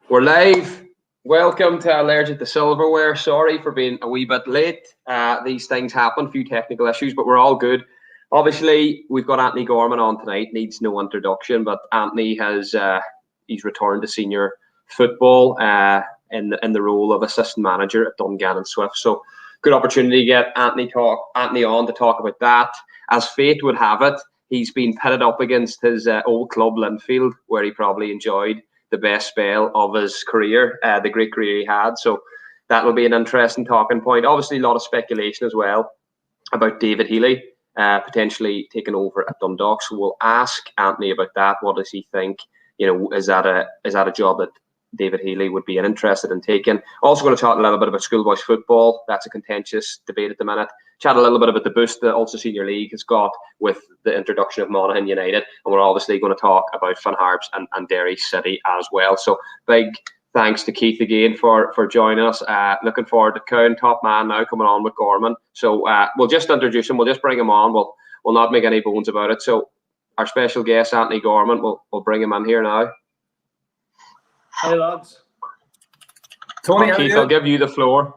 We're live. Welcome to Allergic to Silverware. Sorry for being a wee bit late. These things happen, a few technical issues, but we're all good. Obviously, we've got Anthony Gorman on tonight. Needs no introduction, but Anthony has he's returned to senior football in the role of assistant manager at Dungannon Swift. So, good opportunity to get Anthony on to talk about that. As fate would have it, he's been pitted up against his old club Linfield, where he probably enjoyed the best spell of his career, the great career he had. So that will be an interesting talking point. Obviously, a lot of speculation as well about David Healy potentially taking over at Dundalk. So we'll ask Anthony about that. What does he think? Is that a job that David Healy would be interested in taking? Also going to talk a little bit about schoolboys football. That's a contentious debate at the minute. Chat a little bit about the boost the Ulster Senior League has got with the introduction of Monaghan United. And we're obviously going to talk about Harps and Derry City as well. So big thanks to Keith again for joining us. Looking forward to Cowan, top man now coming on with Gorman. So we'll just introduce him. We'll just bring him on. We'll not make any bones about it. So our special guest, Anthony Gorman, we'll bring him in here now. Hey lads. Tony, Keith, I'll give you the floor.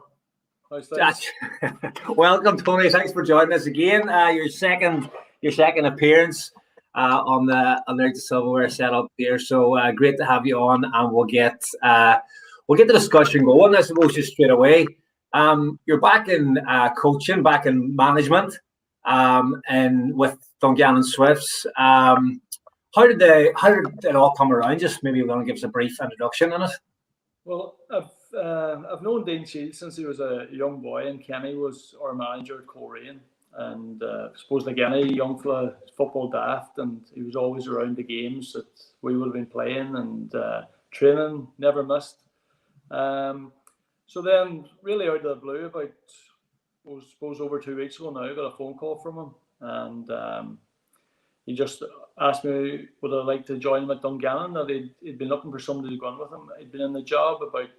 Welcome, Tony. Thanks for joining us again. Your second appearance on the Allergic to Silverware setup here. So great to have you on, and we'll get the discussion going. I suppose just straight away. You're back in coaching, back in management, and with Dungannon Swifts. How did it all come around? Just maybe want to give us a brief introduction on it. Well, I've known Dean Shields since he was a young boy, and Kenny was our manager at Coleraine. And I suppose like any young fella, football daft, and he was always around the games that we would have been playing, and training never missed. So then, really out of the blue, about I suppose over 2 weeks ago now, I got a phone call from him, and he just asked me would I like to join him at Dungannon. That he'd been looking for somebody to go on with him. He'd been in the job about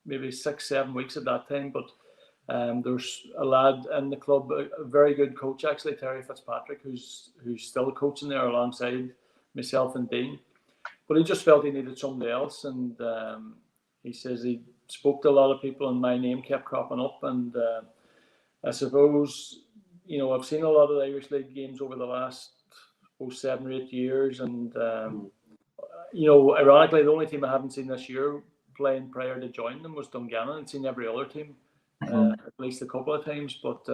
maybe 6-7 weeks at that time, but there's a lad in the club, a very good coach actually, Terry Fitzpatrick, who's still coaching there alongside myself and Dean. But he just felt he needed somebody else, and he says he spoke to a lot of people, and my name kept cropping up. And I suppose I've seen a lot of the Irish League games over the last 7 or 8 years, and ironically, the only team I haven't seen this year playing prior to joining them was Dungannon. I'd seen every other team at least a couple of times, but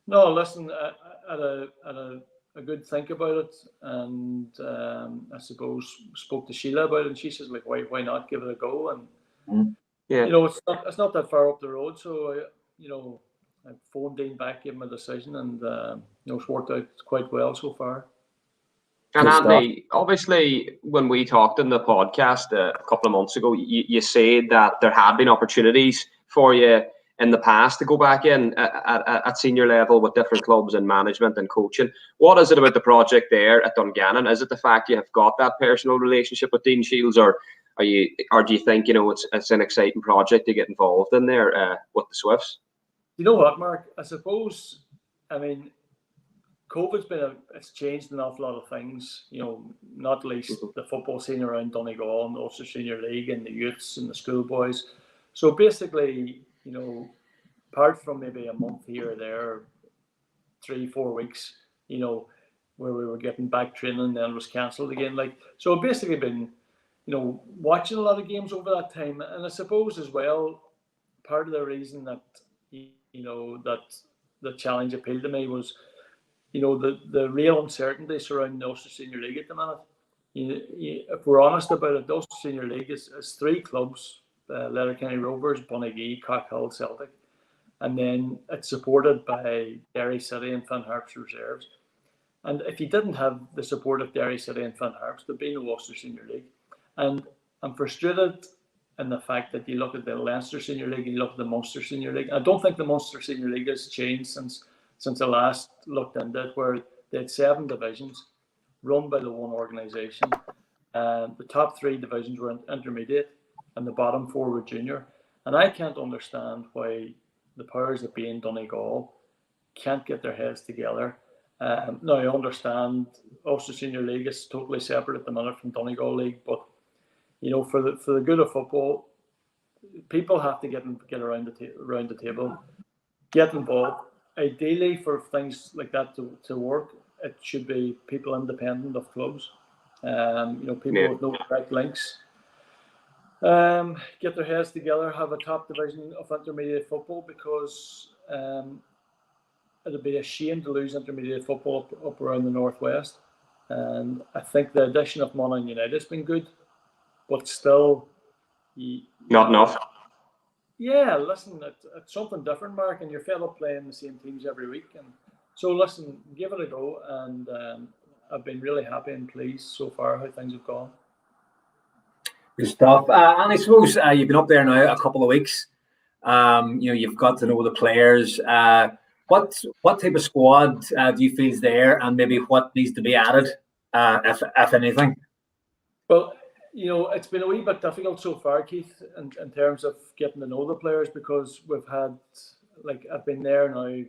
no, listen, I had a good think about it, and I suppose spoke to Sheila about it, and she says, like, why not give it a go? And it's not that far up the road, so I phoned Dean back, gave him a decision, and it's worked out quite well so far. And Anthony, obviously, when we talked in the podcast a couple of months ago, you said that there had been opportunities for you in the past to go back in at senior level with different clubs and management and coaching. What is it about the project there at Dungannon? Is it the fact you have got that personal relationship with Dean Shields, or do you think it's an exciting project to get involved in there with the Swifts? You know what, Mark? I suppose, COVID's it's changed an awful lot of things, not least the football scene around Donegal and the Ulster Senior League and the youths and the schoolboys. So basically, apart from maybe a month here or there, 3-4 weeks, where we were getting back training, then it was cancelled again. So I've basically been, watching a lot of games over that time. And I suppose as well, part of the reason that that the challenge appealed to me was, the real uncertainty surrounding the Ulster Senior League at the minute. If we're honest about it, the Ulster Senior League is 3 clubs: Letterkenny Rovers, Bunagee, Cockhill, Celtic, and then it's supported by Derry City and Harps reserves. And if you didn't have the support of Derry City and Harps, there'd be no Ulster Senior League. And I'm frustrated in the fact that you look at the Leinster Senior League and you look at the Munster Senior League. I don't think the Munster Senior League has changed since I last looked into it, where they had 7 divisions run by the one organisation. The top 3 divisions were intermediate and the bottom 4 were junior. And I can't understand why the powers that be in Donegal can't get their heads together. Now, I understand Ulster Senior League is totally separate at the minute from Donegal League, but for the good of football, people have to get around the table, get involved. Ideally, for things like that to work, it should be people independent of clubs. People with no direct links. Get their heads together, have a top division of intermediate football, because it'd be a shame to lose intermediate football up around the northwest. And I think the addition of Monaghan United has been good, but still, not enough. Yeah, listen, it's something different, Mark, and you're fed up playing the same teams every week. And so, listen, give it a go, and I've been really happy and pleased so far how things have gone. Good stuff. And I suppose you've been up there now a couple of weeks. You've got to know the players. What type of squad do you feel is there, and maybe what needs to be added, if anything? Well, it's been a wee bit difficult so far, Keith, in terms of getting to know the players, because we've had, I've been there now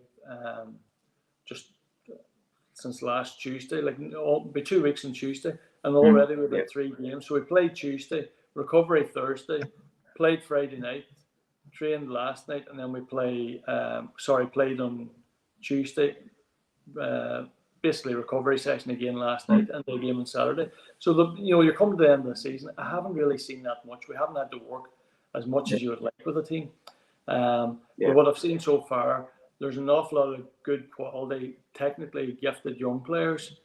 just since last Tuesday, it'll be 2 weeks on Tuesday, and already we've had 3 games. So we played Tuesday, recovery Thursday, played Friday night, trained last night, and then we played on Tuesday, basically recovery session again last night, and the game on Saturday. So you're coming to the end of the season. I haven't really seen that much. We haven't had to work as much as you would like with the team. But what I've seen so far, there's an awful lot of good quality, technically gifted young players,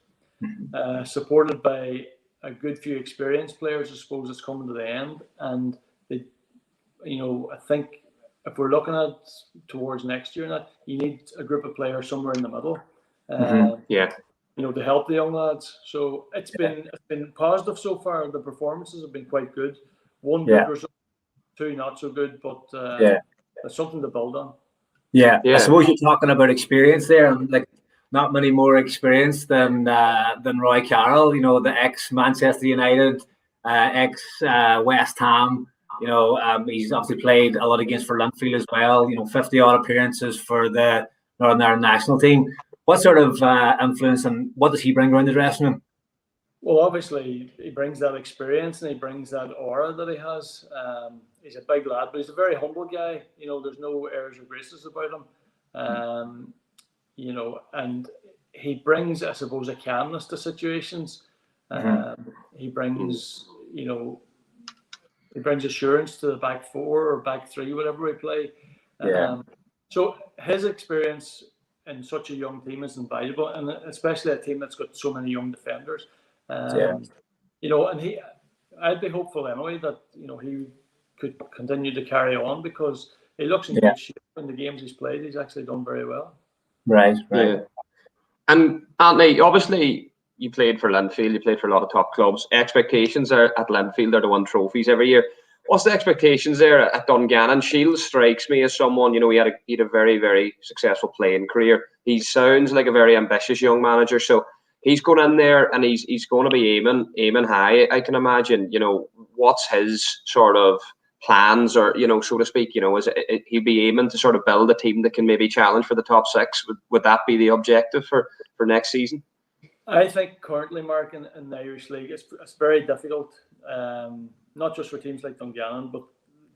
supported by a good few experienced players. I suppose it's coming to the end, and I think if we're looking at towards next year, you need a group of players somewhere in the middle. To help the young lads. So it's been positive so far. The performances have been quite good. 1 good result, 2 not so good, but there's something to build on. Yeah. I suppose you're talking about experience there, and not many more experience than Roy Carroll. The ex Manchester United, ex West Ham. He's obviously played a lot of games for Linfield as well. 50 odd appearances for the Northern Ireland national team. What sort of influence and what does he bring around the dressing room? Well, obviously, he brings that experience and he brings that aura that he has. He's a big lad, but he's a very humble guy. There's no airs or graces about him. And he brings, I suppose, a calmness to situations. He brings, he brings assurance to the back 4 or back 3, whatever we play. So his experience in such a young team is invaluable, and especially a team that's got so many young defenders. And I'd be hopeful anyway that he could continue to carry on, because he looks in good shape in the games he's played. He's actually done very well. Right. Yeah. And Anthony, obviously you played for Linfield, you played for a lot of top clubs. Expectations are at Linfield are to win trophies every year. What's the expectations there at Dungannon? Shields strikes me as someone, he had a very, very successful playing career. He sounds like a very ambitious young manager. So he's going in there and he's going to be aiming high, I can imagine. What's his sort of plans, or, so to speak, he'll be aiming to sort of build a team that can maybe challenge for the top 6. Would that be the objective for next season? I think currently, Mark, in the Irish League, it's very difficult. Not just for teams like Dungannon, but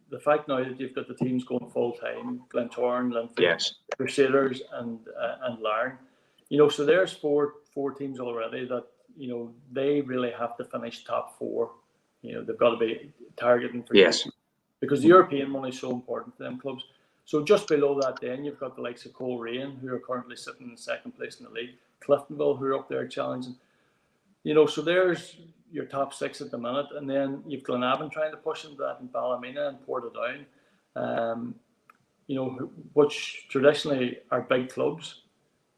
the fact now that you've got the teams going full time, Glentoran, Linfield, Crusaders, and Larne. So there's four teams already that they really have to finish top 4. They've got to be targeting for because the European money is so important to them clubs. So just below that, then you've got the likes of Coleraine, who are currently sitting in 2nd place in the league, Cliftonville, who are up there challenging. So there's your top 6 at the minute, and then you've Glenavon trying to push into that, and Ballymena and Portadown, which traditionally are big clubs.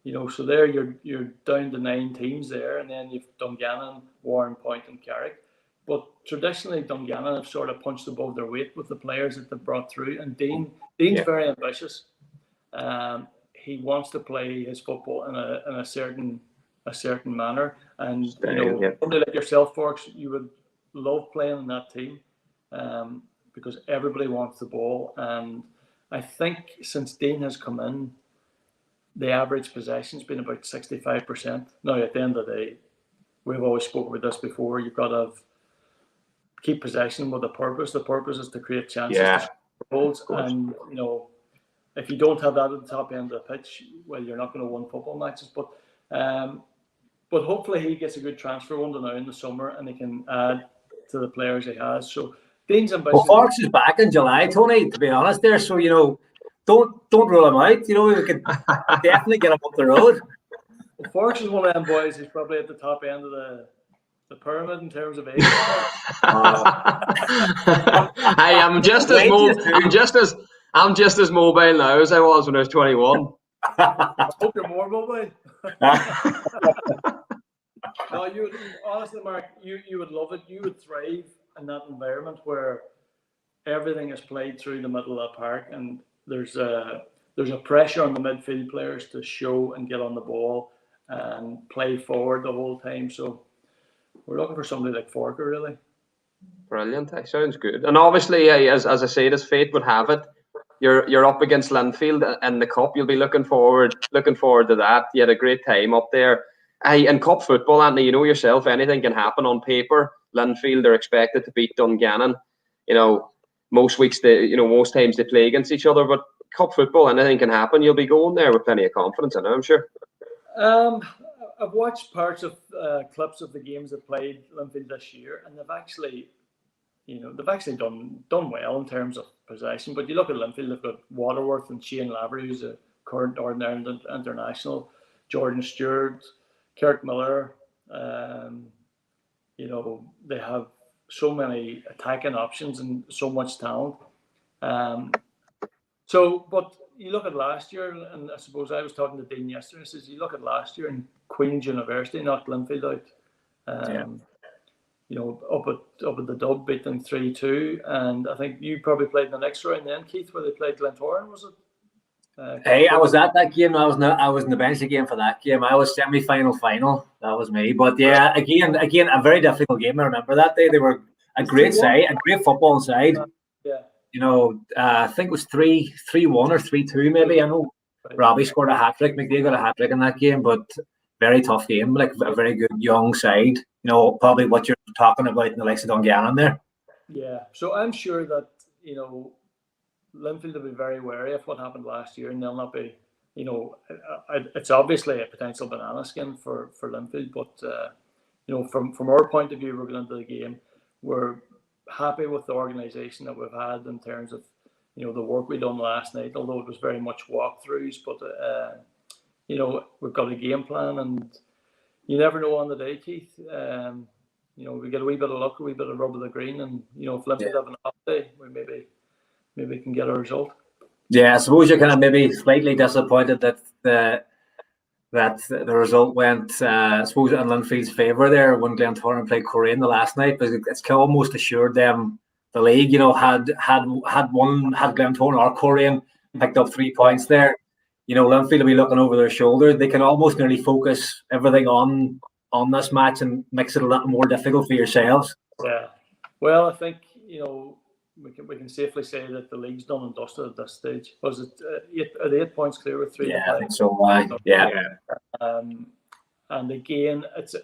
So there you're down to 9 teams there, and then you've Dungannon, Warrenpoint, and Carrick. But traditionally, Dungannon have sort of punched above their weight with the players that they've brought through, and Dean's very ambitious. He wants to play his football in a certain manner, and somebody like yourself, Forks, you would love playing in that team, because everybody wants the ball. And I think since Dean has come in, the average possession's been about 65%. Now, at the end of the day, we've always spoken about this before. You've got to have keep possession with a purpose. The purpose is to create chances Yeah, to score goals. And, you know, if you don't have that at the top end of the pitch, well, you're not going to win football matches. But hopefully he gets a good transfer window now in the summer and he can add to the players he has. So Dean's ambition. Well, Fox is back in July, Tony, to be honest there. So, you know, don't rule him out. You know, we could definitely get him up the road. Well, Fox is one of them boys who's probably at the top end of the pyramid in terms of age. I'm just as mobile now as I was when I was 21. I hope you're more mobile. No, honestly, Mark, you would love it. You would thrive in that environment where everything is played through the middle of the park, and there's a pressure on the midfield players to show and get on the ball and play forward the whole time. So we're looking for somebody like Forker, really. Brilliant. That sounds good. And obviously, as I said, as fate would have it, you're up against Linfield in the cup. You'll be looking forward to that. You had a great time up there. In cup football, Anthony, you know yourself, anything can happen on paper. Linfield are expected to beat Dungannon. You know, most times they play against each other, but cup football, anything can happen. You'll be going there with plenty of confidence, I know, I'm sure. I've watched parts of clips of the games that played Linfield this year, and they've actually done well in terms of possession. But you look at Linfield, they've got Waterworth and Shane Lavery, who's a current Northern Ireland international, Jordan Stewart, Kirk Miller. You know, they have so many attacking options and so much talent. But you look at last year, and I suppose I was talking to Dean yesterday, says you look at last year and Queen's University knocked Linfield out. You know, up at the Dub, beat them 3-2, and I think you probably played in the next round then, Keith, where they played Glentoran, was it? Hey, I was at that game. I was in the bench again for that game. I was semi-final. That was me. But yeah, again, a very difficult game. I remember that day. They were a great side, a great football side. Yeah. You know, I think it was 3-1 or 3-2 maybe. I know Robbie scored a hat-trick. McDay got a hat-trick in that game, but very tough game. Like a very good young side. You know, probably what you're talking about in the likes of Dungannon there. Yeah. So I'm sure that, you know, Linfield will be very wary of what happened last year, and they'll not be, you know, it's obviously a potential banana skin for Linfield, but you know, from our point of view, we're going into the game, we're happy with the organisation that we've had in terms of, you know, the work we done last night, although it was very much walkthroughs, but you know, we've got a game plan, and you never know on the day, Keith. You know, we get a wee bit of luck, a wee bit of rub of the green, and you know, if Linfield have an off day, we maybe can get a result. Yeah, I suppose you're kind of maybe slightly disappointed that the result went, I suppose, in Linfield's favour there when Glentoran played Coleraine the last night, because it's almost assured them the league. You know, had Glentoran or Coleraine picked up 3 points there, you know, Linfield will be looking over their shoulder. They can almost nearly focus everything on this match and makes it a lot more difficult for yourselves. Yeah, well, I think, you know, we can safely say that the league's done and dusted at this stage. Was it are they 8 points clear with 3? Yeah, I think so. Yeah. And again, it's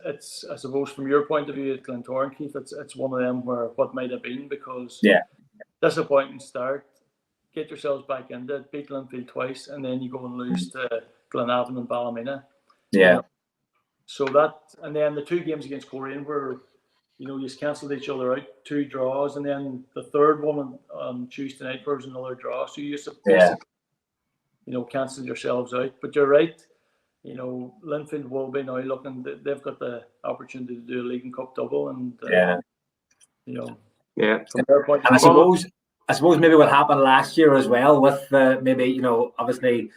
I suppose from your point of view at Glentoran, Keith, it's one of them where what might have been, because disappointing start, get yourselves back into it, beat Linfield twice, and then you go and lose to Glenavon and Ballymena. Yeah. You know, so that, and then the 2 games against Coleraine were, you know, you cancelled each other out, 2 draws, and then the third one on Tuesday night was another draw. So you used to basically, you know, cancel yourselves out. But you're right, you know, Linfield will be now looking, they've got the opportunity to do a League and Cup double, and you know, from their point of view. And I suppose maybe what happened last year as well with maybe, you know, obviously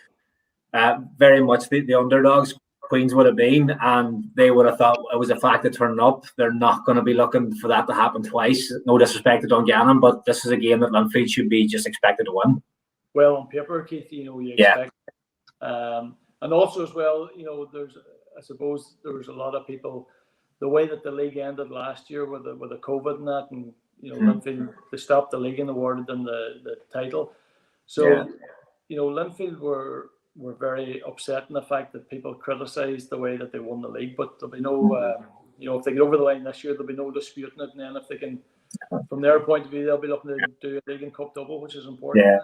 very much the underdogs Queens would have been, and they would have thought it was a fact of turning up. They're not going to be looking for that to happen twice. No disrespect to Dungannon, but this is a game that Linfield should be just expected to win. Well, on paper, Keith, you know, you expect. And also as well, you know, I suppose there was a lot of people, the way that the league ended last year with the COVID and that, and you know, Linfield, they stopped the league and awarded them the title. So, you know, Linfield were very upset in the fact that people criticised the way that they won the league, but there'll be if they get over the line this year, there'll be no disputing it. And then if they can, from their point of view, they'll be looking to do a league and cup double, which is important. Yeah.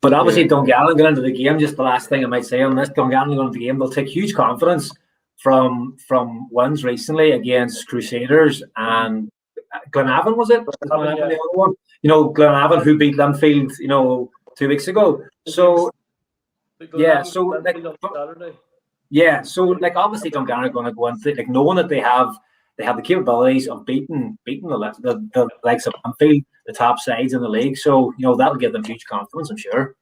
But obviously, Dungannon going into the game, just the last thing I might say on this, Dungannon going into the game, they'll take huge confidence from wins recently against Crusaders and Glenavon, was it? Glenavon, the other one? Glenavon, who beat Linfield, 2 weeks ago. So, so obviously Dungannon are going to go into knowing that they have the capabilities of beating the likes of Linfield, the top sides in the league. So that'll give them huge confidence, I'm sure.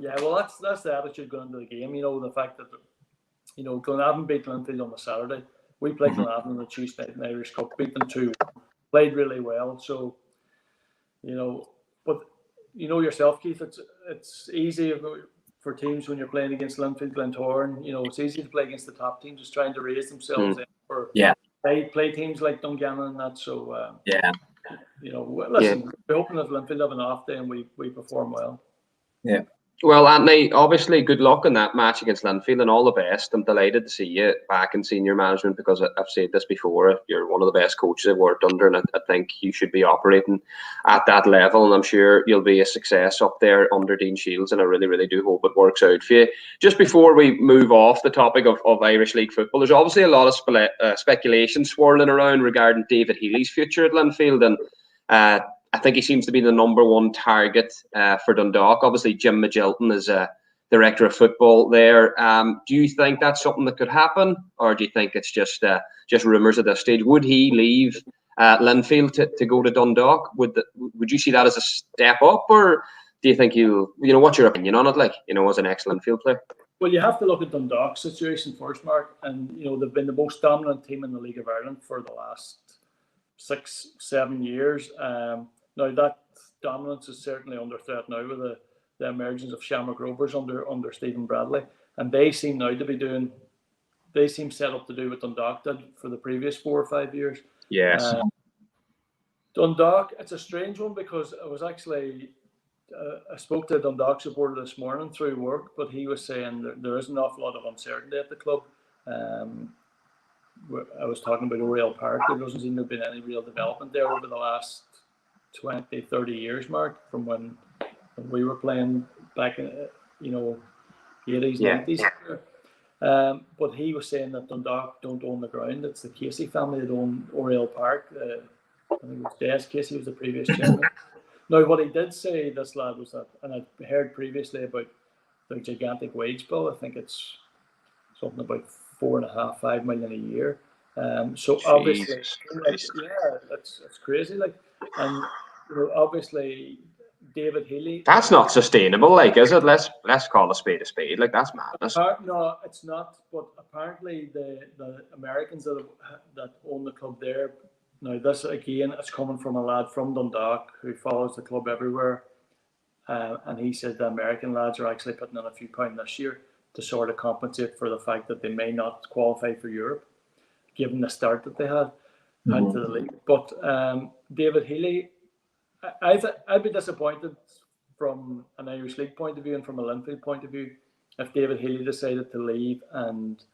Yeah, well, that's the attitude going into the game. The fact that Glenavon beat Linfield on the Saturday. We played Glenavon on the Tuesday night in the Irish Cup, beat them 2-1, played really well. So, but yourself, Keith, it's easy for teams when you're playing against Linfield, Glentoran. It's easy to play against the top teams, just trying to raise themselves play teams like Dungannon and that. So listen, we're hoping that Linfield have an off day and we perform well. Yeah. Well, Anthony, obviously, good luck in that match against Linfield and all the best. I'm delighted to see you back in senior management because I've said this before. You're one of the best coaches I've worked under, and I think you should be operating at that level. And I'm sure you'll be a success up there under Dean Shields, and I really, really do hope it works out for you. Just before we move off the topic of Irish League football, there's obviously a lot of speculation swirling around regarding David Healy's future at Linfield, and I think he seems to be the number one target for Dundalk. Obviously, Jim Magilton is director of football there. Do you think that's something that could happen, or do you think it's just rumours at this stage? Would he leave Linfield to go to Dundalk? Would you see that as a step up, or do you think what's your opinion on it? As an excellent field player. Well, you have to look at Dundalk's situation first, Mark, and they've been the most dominant team in the League of Ireland for the last 6-7 years. Now that dominance is certainly under threat now with the emergence of Shamrock Rovers under Stephen Bradley, and they seem set up to do what Dundalk did for the previous 4 or 5 years. Yes. Dundalk, it's a strange one because I spoke to a Dundalk supporter this morning through work, but he was saying there is an awful lot of uncertainty at the club. I was talking about Oriel Park. There doesn't seem to have been any real development there over the last 20-30 years, Mark, from when we were playing back in 80s, 90s. But he was saying that Dundalk don't own the ground. It's the Casey family that own Oriel Park. I think it was Des Casey was the previous chairman. Now, what he did say, this lad, was that, and I'd heard previously about the gigantic wage bill. I think it's something about 4.5-5 million a year. So obviously, it's crazy. And obviously, David Healy. That's not sustainable, is it? Let's call a spade a spade. That's madness. No, it's not. But apparently, the Americans that own the club there. Now, this again, it's coming from a lad from Dundalk who follows the club everywhere, and he said the American lads are actually putting in a few pounds this year to sort of compensate for the fact that they may not qualify for Europe, given the start that they had into the league. But David Healy, I'd be disappointed from an Irish League point of view and from a Linfield point of view if David Healy decided to leave and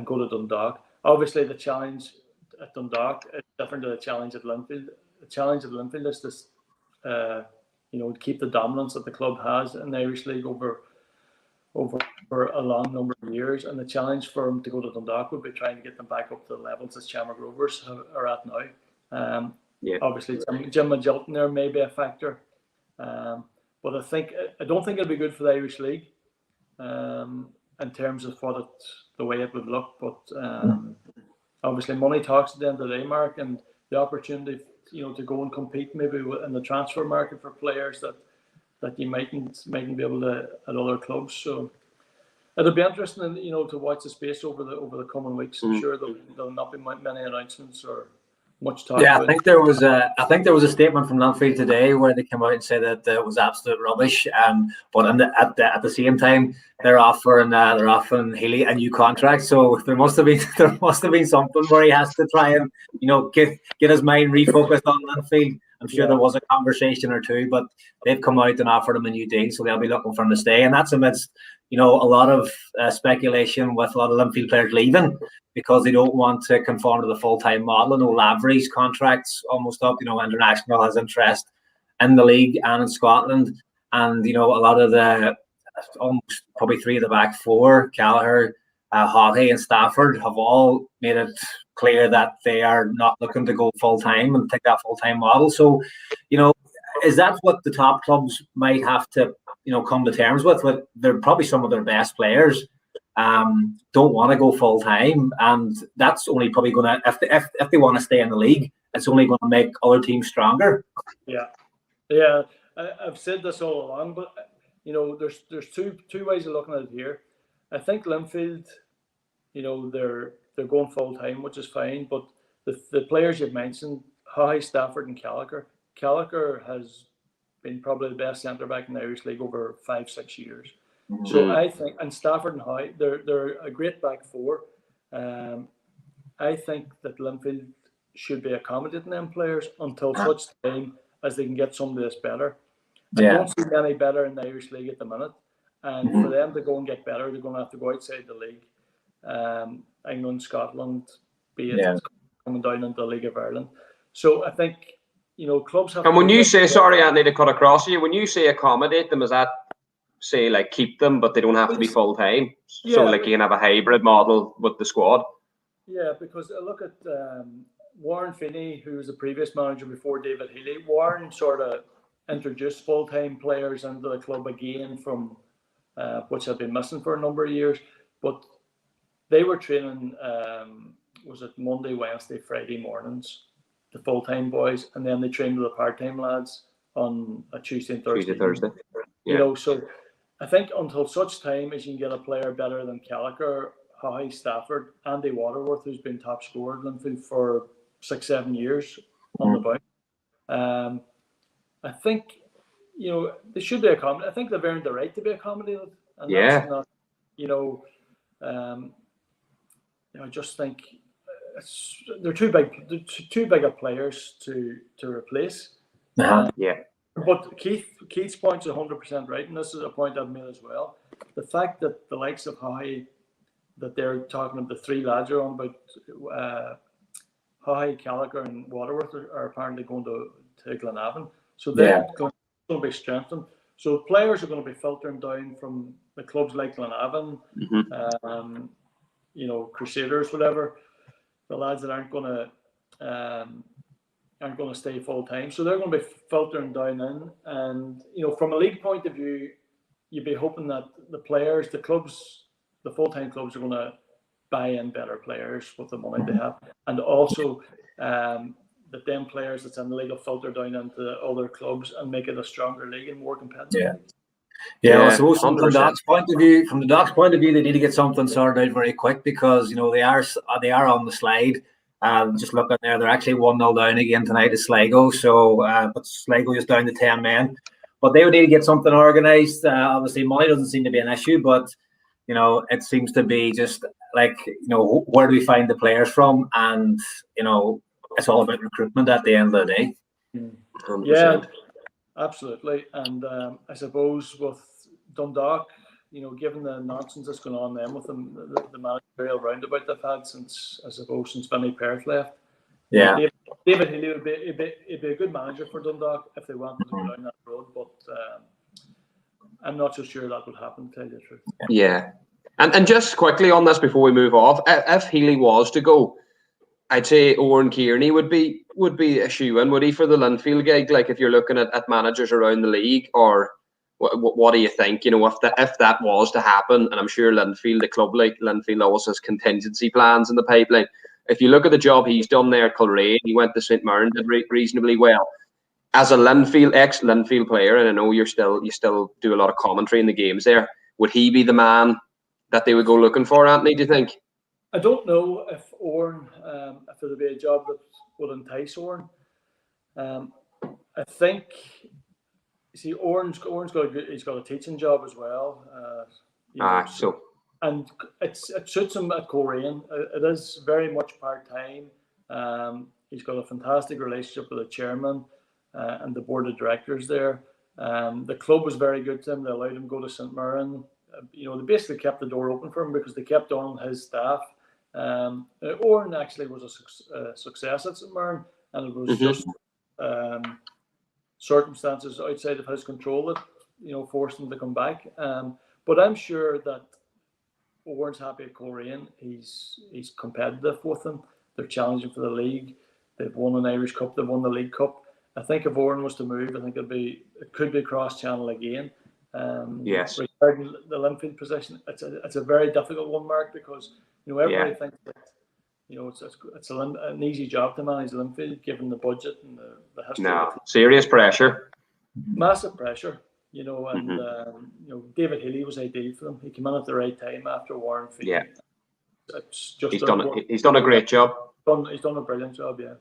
go to Dundalk. Obviously, the challenge at Dundalk is different to the challenge at Linfield. The challenge at Linfield is to keep the dominance that the club has in the Irish League over a long number of years, and the challenge for him to go to Dundalk would be trying to get them back up to the levels that Shamrock Rovers are at now. Obviously, Jim Magilton there may be a factor, but I don't think it'll be good for the Irish League in terms of the way it would look. But obviously, money talks at the end of the day, Mark, and the opportunity to go and compete maybe in the transfer market for players that you mightn't be able to at other clubs. So it'll be interesting, to watch the space over the coming weeks. I'm sure there'll not be many announcements or much talk. Yeah, I think there was a statement from Linfield today where they came out and said that it was absolute rubbish. But at the same time, they're offering Healy a new contract. So there must have been something where he has to try and get his mind refocused on Linfield. I'm sure there was a conversation or two, but they've come out and offered him a new deal, so they'll be looking for him to stay. And that's amidst a lot of speculation with a lot of Linfield players leaving because they don't want to conform to the full-time model. I know Lavery's contract's almost up. International has interest in the league and in Scotland. And, a lot of the, almost probably three of the back four, Gallagher, Haughey and Stafford, have all made it clear that they are not looking to go full-time and take that full-time model. So, is that what the top clubs might have to, come to terms with? They're probably some of their best players don't want to go full-time, and that's only probably going to, if they want to stay in the league, it's only going to make other teams stronger. Yeah. I've said this all along, but there's two ways of looking at it here. I think Linfield, they're going full-time, which is fine, but the players you've mentioned, Haughey, Stafford and Gallagher has been probably the best centre back in the Irish League over 5-6 years. Mm-hmm. So I think, and Stafford and Haughey, they're a great back four. I think that Linfield should be accommodating them players until such time as they can get somebody that's better. I don't see any better in the Irish League at the minute. And for them to go and get better, they're going to have to go outside the league. England, Scotland, be it coming down into the League of Ireland. So I think, clubs have. And when you say, sorry, Anthony, to cut across you, when you say accommodate them, is that say like keep them, but they don't have to be full time? So like you can have a hybrid model with the squad. Yeah, because look at Warren Finney, who was the previous manager before David Healy. Warren sort of introduced full time players into the club again from which had been missing for a number of years, but they were training. Was it Monday, Wednesday, Friday mornings? The full-time boys, and then they trained with the part-time lads on a Tuesday and Thursday. So I think until such time as you can get a player better than Gallagher, Haughey, Stafford, Andy Waterworth, who's been top scorer at Linfield for 6-7 years on the bounce. I think they should be accommodated. I think they've earned the right to be accommodated, and that's not. I just think. They're too big of players to replace. But Keith's point's 100% right, and this is a point I've made as well. The fact that the likes of Haughey, that they're talking about the three lads are on about Haughey, Gallagher, and Waterworth are apparently going to Glenavon, so they're going to be strengthened. So players are going to be filtering down from the clubs like Glenavon, Crusaders, whatever. The lads that aren't going to stay full time, so they're going to be filtering down in. And from a league point of view, you'd be hoping that the players, the clubs, the full time clubs are going to buy in better players with the money they have, and also that them players that's in the league will filter down into other clubs and make it a stronger league and more competitive. I suppose from the Doc's point of view, they need to get something sorted out very quick because they are on the slide. Just looking there, they're actually 1-0 down again tonight to Sligo. So, but Sligo is down to 10 men. But they would need to get something organised. Obviously, money doesn't seem to be an issue, but it seems to be just like where do we find the players from? And it's all about recruitment at the end of the day. 100%. Yeah. Absolutely, and I suppose with Dundalk, given the nonsense that's going on then with the managerial roundabout they've had since Vinnie Perth left. David Healy would be a good manager for Dundalk if they wanted to go down that road, but I'm not so sure that would happen, to tell you the truth. Yeah, and just quickly on this before we move off, if Healy was to go, I'd say Owen Kearney would be a shoe-in, would he, for the Linfield gig? Like if you're looking at managers around the league, or what do you think? If that was to happen, and I'm sure Linfield, a club like Linfield, always has contingency plans in the pipeline. If you look at the job he's done there at Coleraine, he went to St Mirren, did reasonably well. As a ex-Linfield player, and I know you still do a lot of commentary in the games there, would he be the man that they would go looking for, Anthony, do you think? I don't know if Oren, if there would be a job that would entice Oren. I think, Oren's got he's got a teaching job as well. And it suits him at Coleraine. It is very much part-time. He's got a fantastic relationship with the chairman and the board of directors there. The club was very good to him. They allowed him to go to St Mirren they basically kept the door open for him because they kept on his staff. Oren actually was a success at St Mirren, and it was just circumstances outside of his control that forced him to come back. But I'm sure that Oren's happy at Coleraine. He's competitive with them. They're challenging for the league. They've won an Irish Cup. They've won the League Cup. I think if Oren was to move, I think it could be cross channel again. Yes. Regarding the Linfield position, it's a very difficult one, Mark, because everybody thinks that it's an easy job to manage Linfield given the budget and the history. No, serious pressure. Massive pressure, and David Healy was ideal for them. He came in at the right time after Warren Feely. Yeah, it's just he's done a great job. He's done a brilliant job, yeah.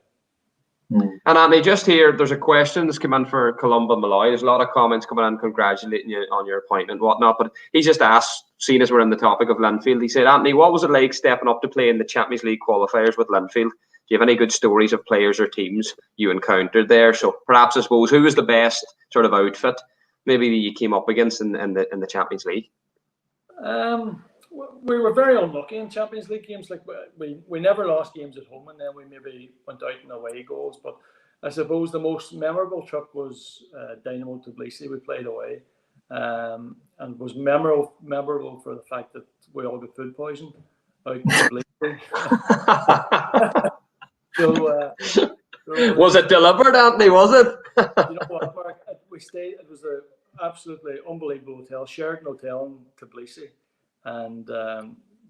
And Anthony, just here, there's a question that's come in for Columba Malloy. There's a lot of comments coming in congratulating you on your appointment and whatnot, but he just asked, seeing as we're on the topic of Linfield, he said, Anthony, what was it like stepping up to play in the Champions League qualifiers with Linfield? Do you have any good stories of players or teams you encountered there? So perhaps, I suppose, who was the best sort of outfit maybe you came up against in the Champions League? We were very unlucky in Champions League games. Like we never lost games at home, and then we maybe went out in away goals. But I suppose the most memorable trip was Dynamo Tbilisi. We played away, and was memorable for the fact that we all got food poisoned out in Tbilisi. Was it delivered, Anthony? Was it? You know what, Mark? We stayed. It was an absolutely unbelievable hotel, Sheraton Hotel in Tbilisi. And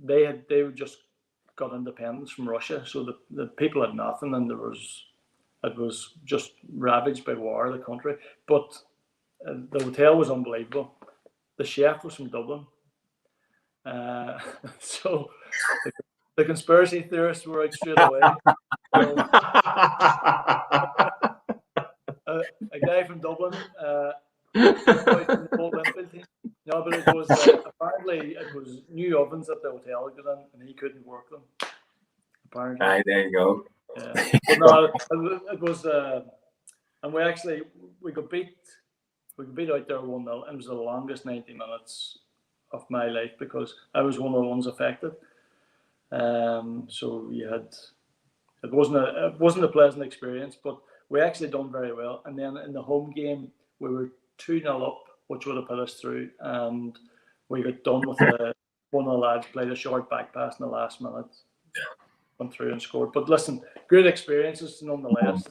they just got independence from Russia, so the people had nothing, and it was just ravaged by war, the country. But the hotel was unbelievable. The chef was from Dublin, so the conspiracy theorists were out straight away. A guy from Dublin. No, but it was apparently it was new ovens at the hotel, and he couldn't work them. Apparently, there you go. Yeah, but no, it was, and we got beat out there 1-0, and it was the longest 90 minutes of my life because I was one of the ones affected. So it wasn't a pleasant experience, but we actually done very well. And then in the home game, we were 2-0 up, which would have put us through, and we got done with one of the lads played a short back pass in the last minute, went through and scored. But listen, good experiences nonetheless.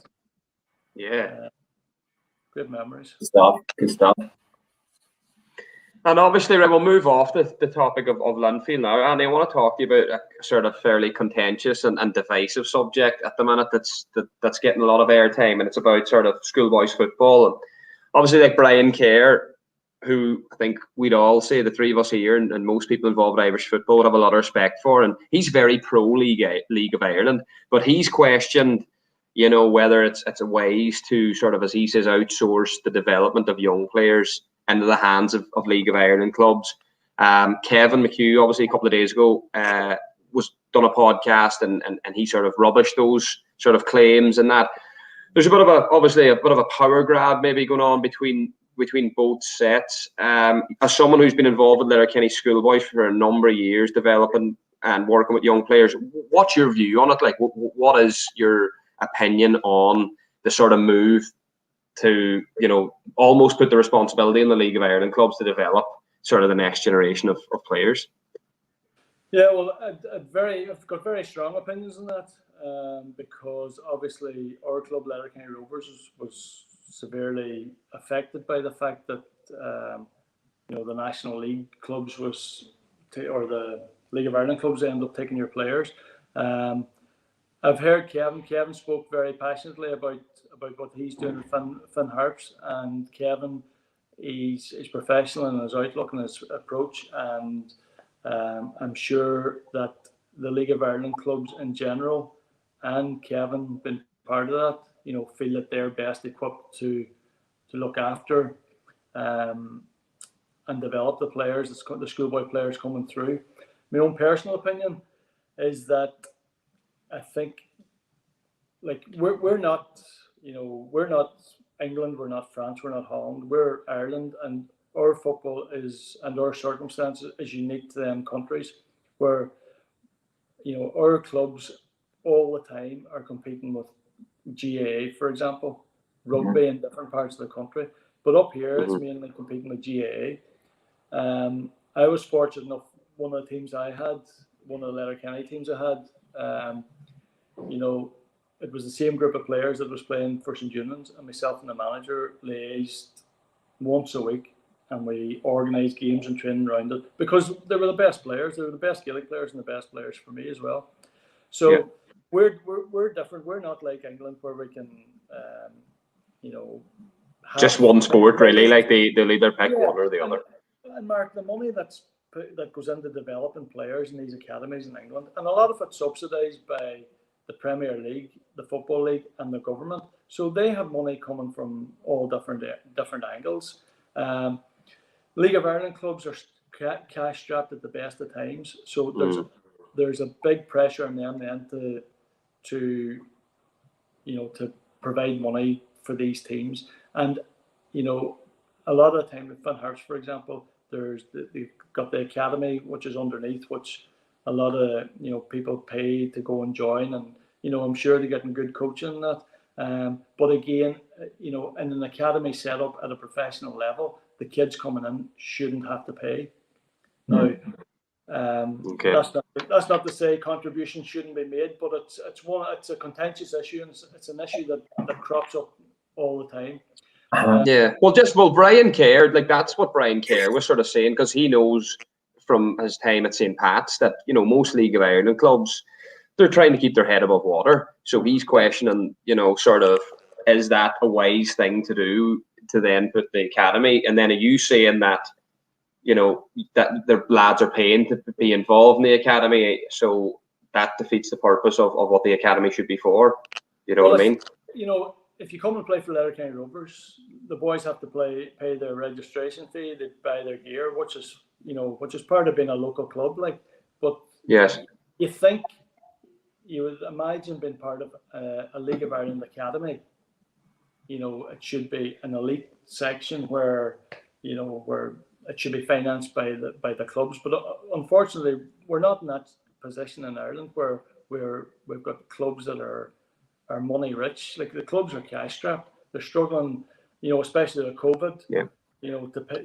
Yeah, good memories. Good stuff. And obviously, we'll move off the topic of Linfield now. And I want to talk to you about a sort of fairly contentious and divisive subject at the minute that's getting a lot of airtime, and it's about sort of schoolboys football. And obviously, like Brian Kerr, who I think we'd all say, the three of us here and most people involved in Irish football would have a lot of respect for, and he's very pro League of Ireland, but he's questioned, whether it's a ways to sort of, as he says, outsource the development of young players into the hands of League of Ireland clubs. Kevin McHugh, obviously a couple of days ago, was done a podcast and he sort of rubbished those sort of claims, and that there's a bit of a power grab maybe going on between both sets. As someone who's been involved with Letterkenny schoolboys for a number of years, developing and working with young players, what's your view on it? Like, what is your opinion on the sort of move to, almost put the responsibility in the League of Ireland clubs to develop sort of the next generation of players? Yeah, well, I've got very strong opinions on that, because obviously our club, Letterkenny Rovers, was severely affected by the fact that the National League clubs or the League of Ireland clubs ended up taking your players. I've heard Kevin spoke very passionately about what he's doing with Finn Harps, and Kevin is professional in his outlook and his approach, and I'm sure that the League of Ireland clubs in general, and Kevin been part of that, feel that they're best equipped to look after and develop the players, the schoolboy players coming through. My own personal opinion is that I think, like, we're not England, we're not France, we're not Holland, we're Ireland, and our football and our circumstances is unique to them countries, where our clubs all the time are competing with GAA, for example, rugby in different parts of the country. But up here, it's mainly competing with GAA. I was fortunate enough. One of the teams I had, one of the Letterkenny teams I had, it was the same group of players that was playing for St Unions, and myself and the manager liaised once a week, and we organised games and training around it, because they were the best players. They were the best Gaelic players and the best players for me as well. So we're different. We're not like England, where we can, just one sport really. Like they'll either pick one or the other. And Mark, the money that goes into developing players in these academies in England, and a lot of it's subsidised by the Premier League, the Football League, and the government. So they have money coming from all different angles. League of Ireland clubs are cash strapped at the best of times. So there's a big pressure on them then to provide money for these teams. And a lot of the time with Harps, for example, they've got the academy, which is underneath, which a lot of people pay to go and join, and I'm sure they're getting good coaching in that. But again, in an academy set up at a professional level, the kids coming in shouldn't have to pay. Now, that's not to say contributions shouldn't be made, but it's a contentious issue, and it's an issue that crops up all the time. Brian cared. Like, that's what Brian Kerr was sort of saying, because he knows from his time at St. Pat's that most League of Ireland clubs, they're trying to keep their head above water. So he's questioning, sort of, is that a wise thing to do, to then put the academy? And then are you saying that that their lads are paying to be involved in the academy, so that defeats the purpose of what the academy should be for? What I mean? If you come and play for Letterkenny Rovers, the boys have to pay their registration fee, they buy their gear, which is part of being a local club. Like, but yes, you think you would imagine being part of a League of Ireland academy. It should be an elite section where it should be financed by the clubs. But unfortunately, we're not in that position in Ireland, where we've got clubs that are money rich. Like, the clubs are cash strapped. They're struggling, especially with COVID,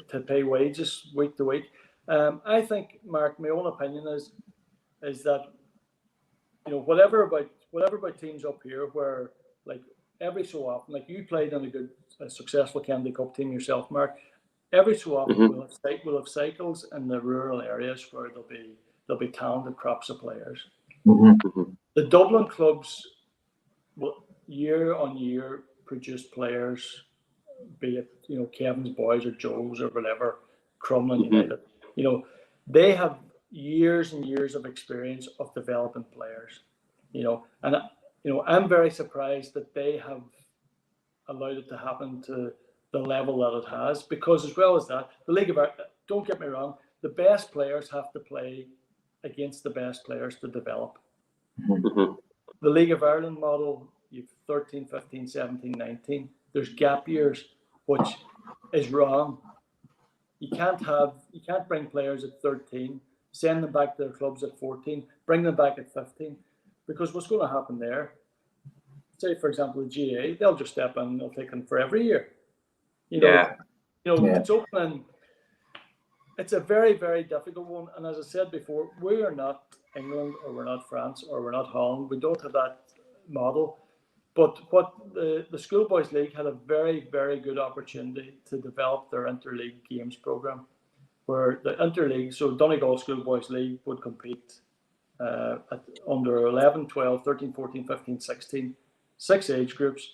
to pay wages week to week. I think, Mark, my own opinion is that whatever about teams up here, where, like, every so often, like, you played on a successful Kennedy Cup team yourself, Mark. Every so often we'll have cycles in the rural areas where there'll be talented crops of players. The Dublin clubs will year on year produce players, be it Kevin's boys or Joe's or whatever, Crumlin United. They have years and years of experience of developing players. And I'm very surprised that they have allowed it to happen to the level that it has, because, as well as that, the League of Ireland, don't get me wrong, the best players have to play against the best players to develop. The League of Ireland model, you've 13, 15, 17, 19. There's gap years, which is wrong. You can't bring players at 13, send them back to their clubs at 14, bring them back at 15, because what's going to happen there? Say, for example, the GA, they'll just step in and they'll take them for every year. It's open. It's a very, very difficult one. And as I said before, we are not England, or we're not France, or we're not Holland. We don't have that model. But what the Schoolboys League had a very, very good opportunity to develop their interleague games program, where the interleague, so Donegal Schoolboys League would compete at under 11, 12, 13, 14, 15, 16, 6 age groups,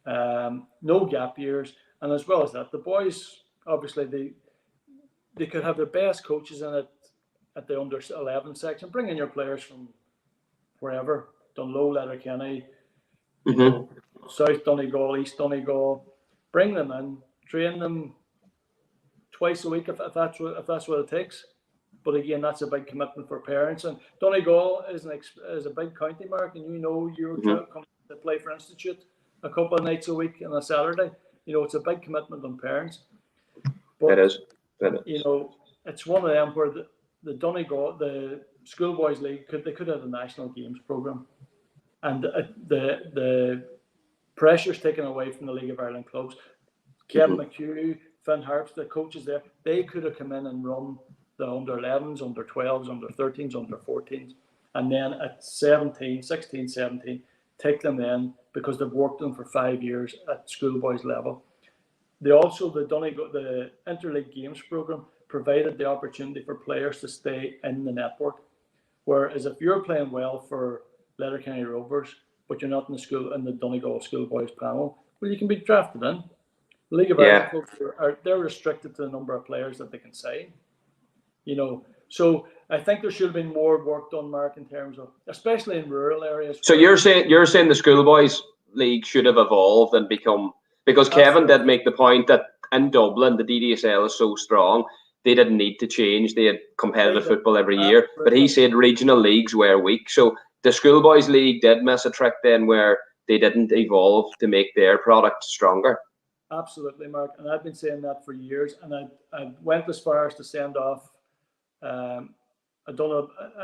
no gap years. And as well as that, the boys, obviously, they could have their best coaches in it at the under 11 section. Bring in your players from wherever, Dunlow, Letterkenny, South Donegal, East Donegal. Bring them in, train them twice a week if that's what it takes. But again, that's a big commitment for parents. And Donegal is a big county, Mark, and you're coming to play for Institute a couple of nights a week and a Saturday. It's a big commitment on parents. But it is. it's one of them where the Donegal, the Schoolboys League, they could have a national games program, and the pressure's taken away from the League of Ireland clubs. Kevin McHugh, Finn Harps, the coaches there, they could have come in and run the under 11s, under 12s, under 13s, under 14s, and then at 16, 17, take them in because they've worked them for 5 years at schoolboys level. The Interleague Games program provided the opportunity for players to stay in the network. Whereas if you're playing well for Letterkenny Rovers, but you're not in the Donegal Schoolboys panel, well, you can be drafted in. The League of Ireland clubs they're restricted to the number of players that they can sign. So I think there should have been more work done, Mark, in terms of, especially in rural areas. So you're saying the Schoolboys League should have evolved and become, because Kevin did make the point that in Dublin the DDSL is so strong, they didn't need to change. They had competitive football every year, but he said regional leagues were weak. So the Schoolboys League did miss a trick then, where they didn't evolve to make their product stronger. Absolutely, Mark, and I've been saying that for years, and I went as far as to send off. I've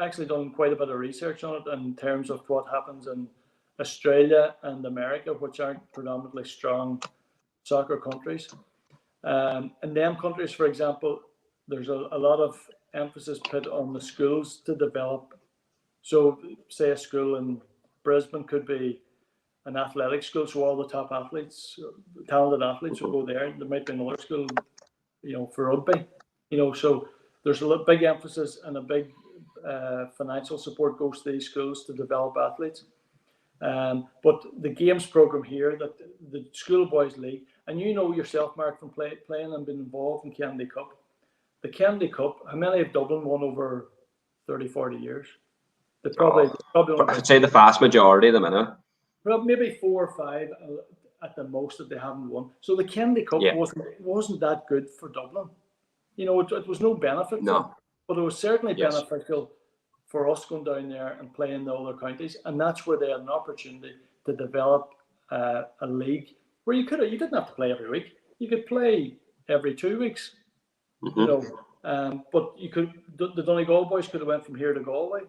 actually done quite a bit of research on it in terms of what happens in Australia and America, which aren't predominantly strong soccer countries. In them countries, for example, there's a lot of emphasis put on the schools to develop. So, say a school in Brisbane could be an athletic school, so all the top athletes, talented athletes will go there. There might be another school, for rugby, so there's a big emphasis and a big financial support goes to these schools to develop athletes. But the games program here, that the Schoolboys League, and yourself, Mark, from playing and being involved in Kennedy Cup. The Kennedy Cup, how many have Dublin won over 30, 40 years? They probably I'd say the vast majority of them, maybe 4 or 5 at the most that they haven't won. So the Kennedy Cup wasn't that good for Dublin. It was no benefit. No. But it was certainly beneficial for us going down there and playing the other counties, and that's where they had an opportunity to develop a league where you didn't have to play every week. You could play every 2 weeks. But you could. The Donegal boys could have went from here to Galway.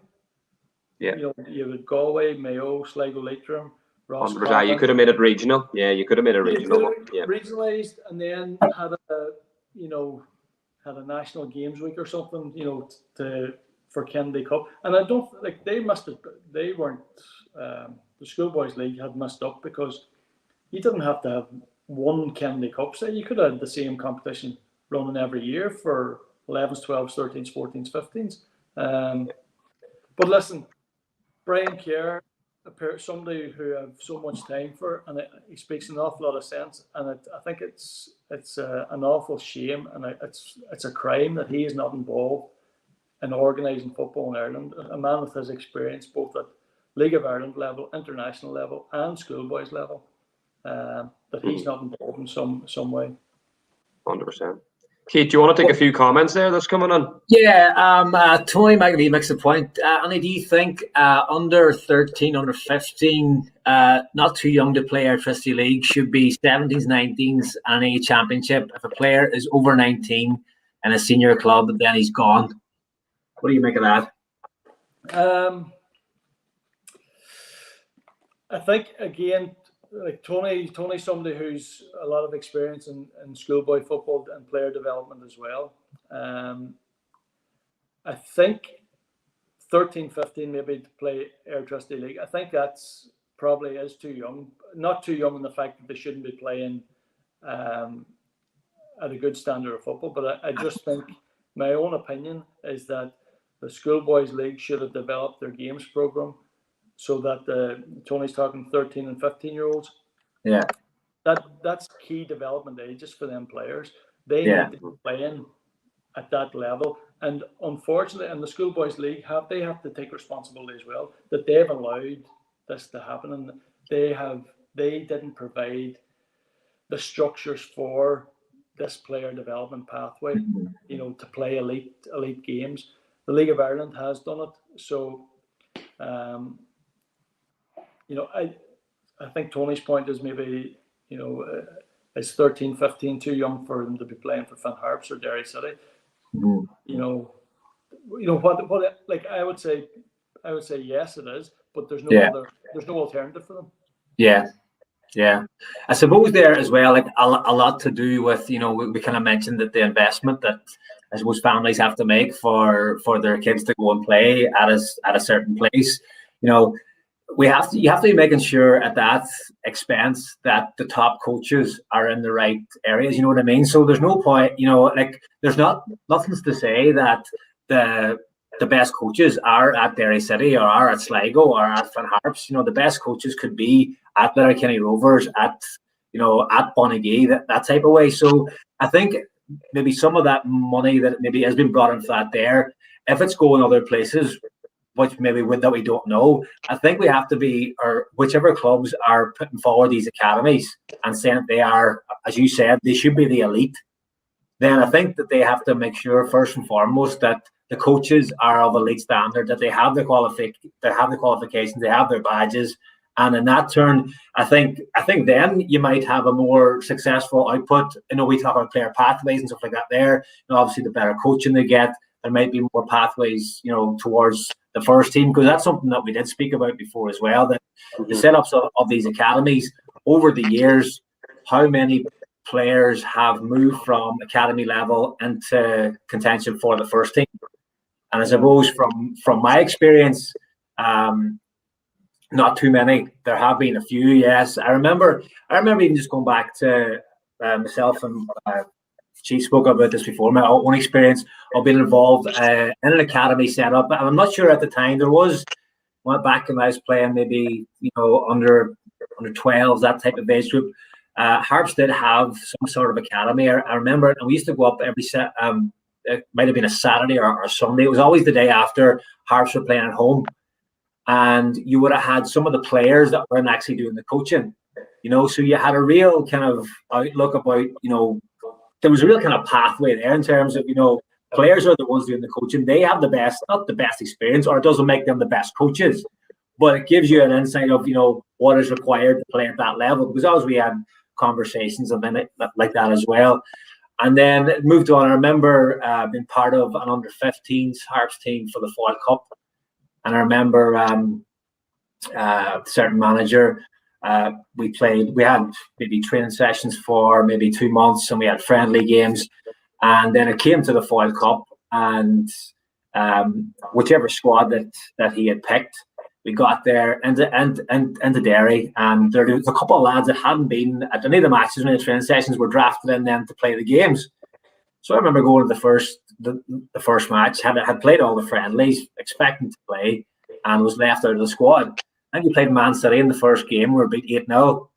Yeah. You had Galway, Mayo, Sligo, Leitrim, Ross. You could have made it regional. Yeah, you could have made it regional. Regionalised, and then had a national games week or something. For Kennedy Cup, and I don't they weren't. The Schoolboys League had messed up because you didn't have to have one Kennedy Cup. Say you could have had the same competition running every year for 11s, 12s, 13s, 14s, 15s. But listen, Brian Kerr, somebody who I have so much time for, and he speaks an awful lot of sense. And I think it's an awful shame, and it's a crime that he is not involved in organising football in Ireland. A man with his experience, both at League of Ireland level, international level, and schoolboys level, that he's not involved in some way. 100%. Keith, do you want to take a few comments there that's coming on? Yeah, Tony McAvee makes a point. Annie, do you think under 13, under 15, not too young to play Electricity League, should be 17s, 19s, and a championship? If a player is over 19 in a senior club, then he's gone. What do you make of that? I think, again, Tony's somebody who's a lot of experience in schoolboy football and player development as well. I think 13, 15 maybe to play Electricity League. I think that's probably is too young. Not too young in the fact that they shouldn't be playing at a good standard of football, but I just think my own opinion is that the Schoolboys League should have developed their games program so that Tony's talking 13 and 15-year-olds. Yeah. That's key development ages for them players. They need to be playing at that level. And unfortunately, in the Schoolboys League, they have to take responsibility as well, that they've allowed this to happen, and they didn't provide the structures for this player development pathway, to play elite games. The League of Ireland has done it. So, I think Tony's point is maybe, is 13, 15, too young for them to be playing for Harps or Derry City. Mm-hmm. What like I would say yes, it is, but there's no alternative for them. Yeah. I suppose there as well, like a lot to do with, we kind of mentioned that the investment that I suppose families have to make for their kids to go and play at a certain place. You have to be making sure at that expense that the top coaches are in the right areas. You know what I mean? So there's no point, there's nothing to say that the best coaches are at Derry City or are at Sligo or at Harps. The best coaches could be at Letterkenny Rovers, at Bonagee, that type of way. So I think maybe some of that money that maybe has been brought into that there, if it's going other places, which maybe that we don't know, I think we have to be, or whichever clubs are putting forward these academies and saying they are, as you said, they should be the elite. Then I think that they have to make sure first and foremost that the coaches are of elite standard, that they have the qualifications, they have their badges, and in that turn, I think then you might have a more successful output. We talk about player pathways and stuff like that. There, obviously, the better coaching they get, there might be more pathways, towards the first team, because that's something that we did speak about before as well. That the setups of these academies over the years, how many players have moved from academy level into contention for the first team. And I suppose from my experience, not too many. There have been a few, yes. I remember even just going back to myself and she spoke about this before, my own experience of being involved in an academy setup. And I'm not sure at the time went back when I was playing maybe, under 12s, that type of age group. Harps did have some sort of academy. I remember, and we used to go up every set. It might have been a Saturday or Sunday. It was always the day after Harps were playing at home, and you would have had some of the players that weren't actually doing the coaching. So you had a real kind of outlook about, there was a real kind of pathway there in terms of, players are the ones doing the coaching. They have not the best experience, or it doesn't make them the best coaches, but it gives you an insight of, what is required to play at that level. Because always we had conversations and then like that as well. And then it moved on. I remember being part of an under-15s Harps team for the Foyle Cup. And I remember a certain manager, we had maybe training sessions for maybe 2 months, and we had friendly games. And then it came to the Foyle Cup, and whichever squad that he had picked, we got there into Derry, and there was a couple of lads that hadn't been at any of the matches, any of the training sessions, were drafted in then to play the games. So I remember going to the first match, had played all the friendlies, expecting to play, and was left out of the squad. And we played Man City in the first game. We were beat 8-0.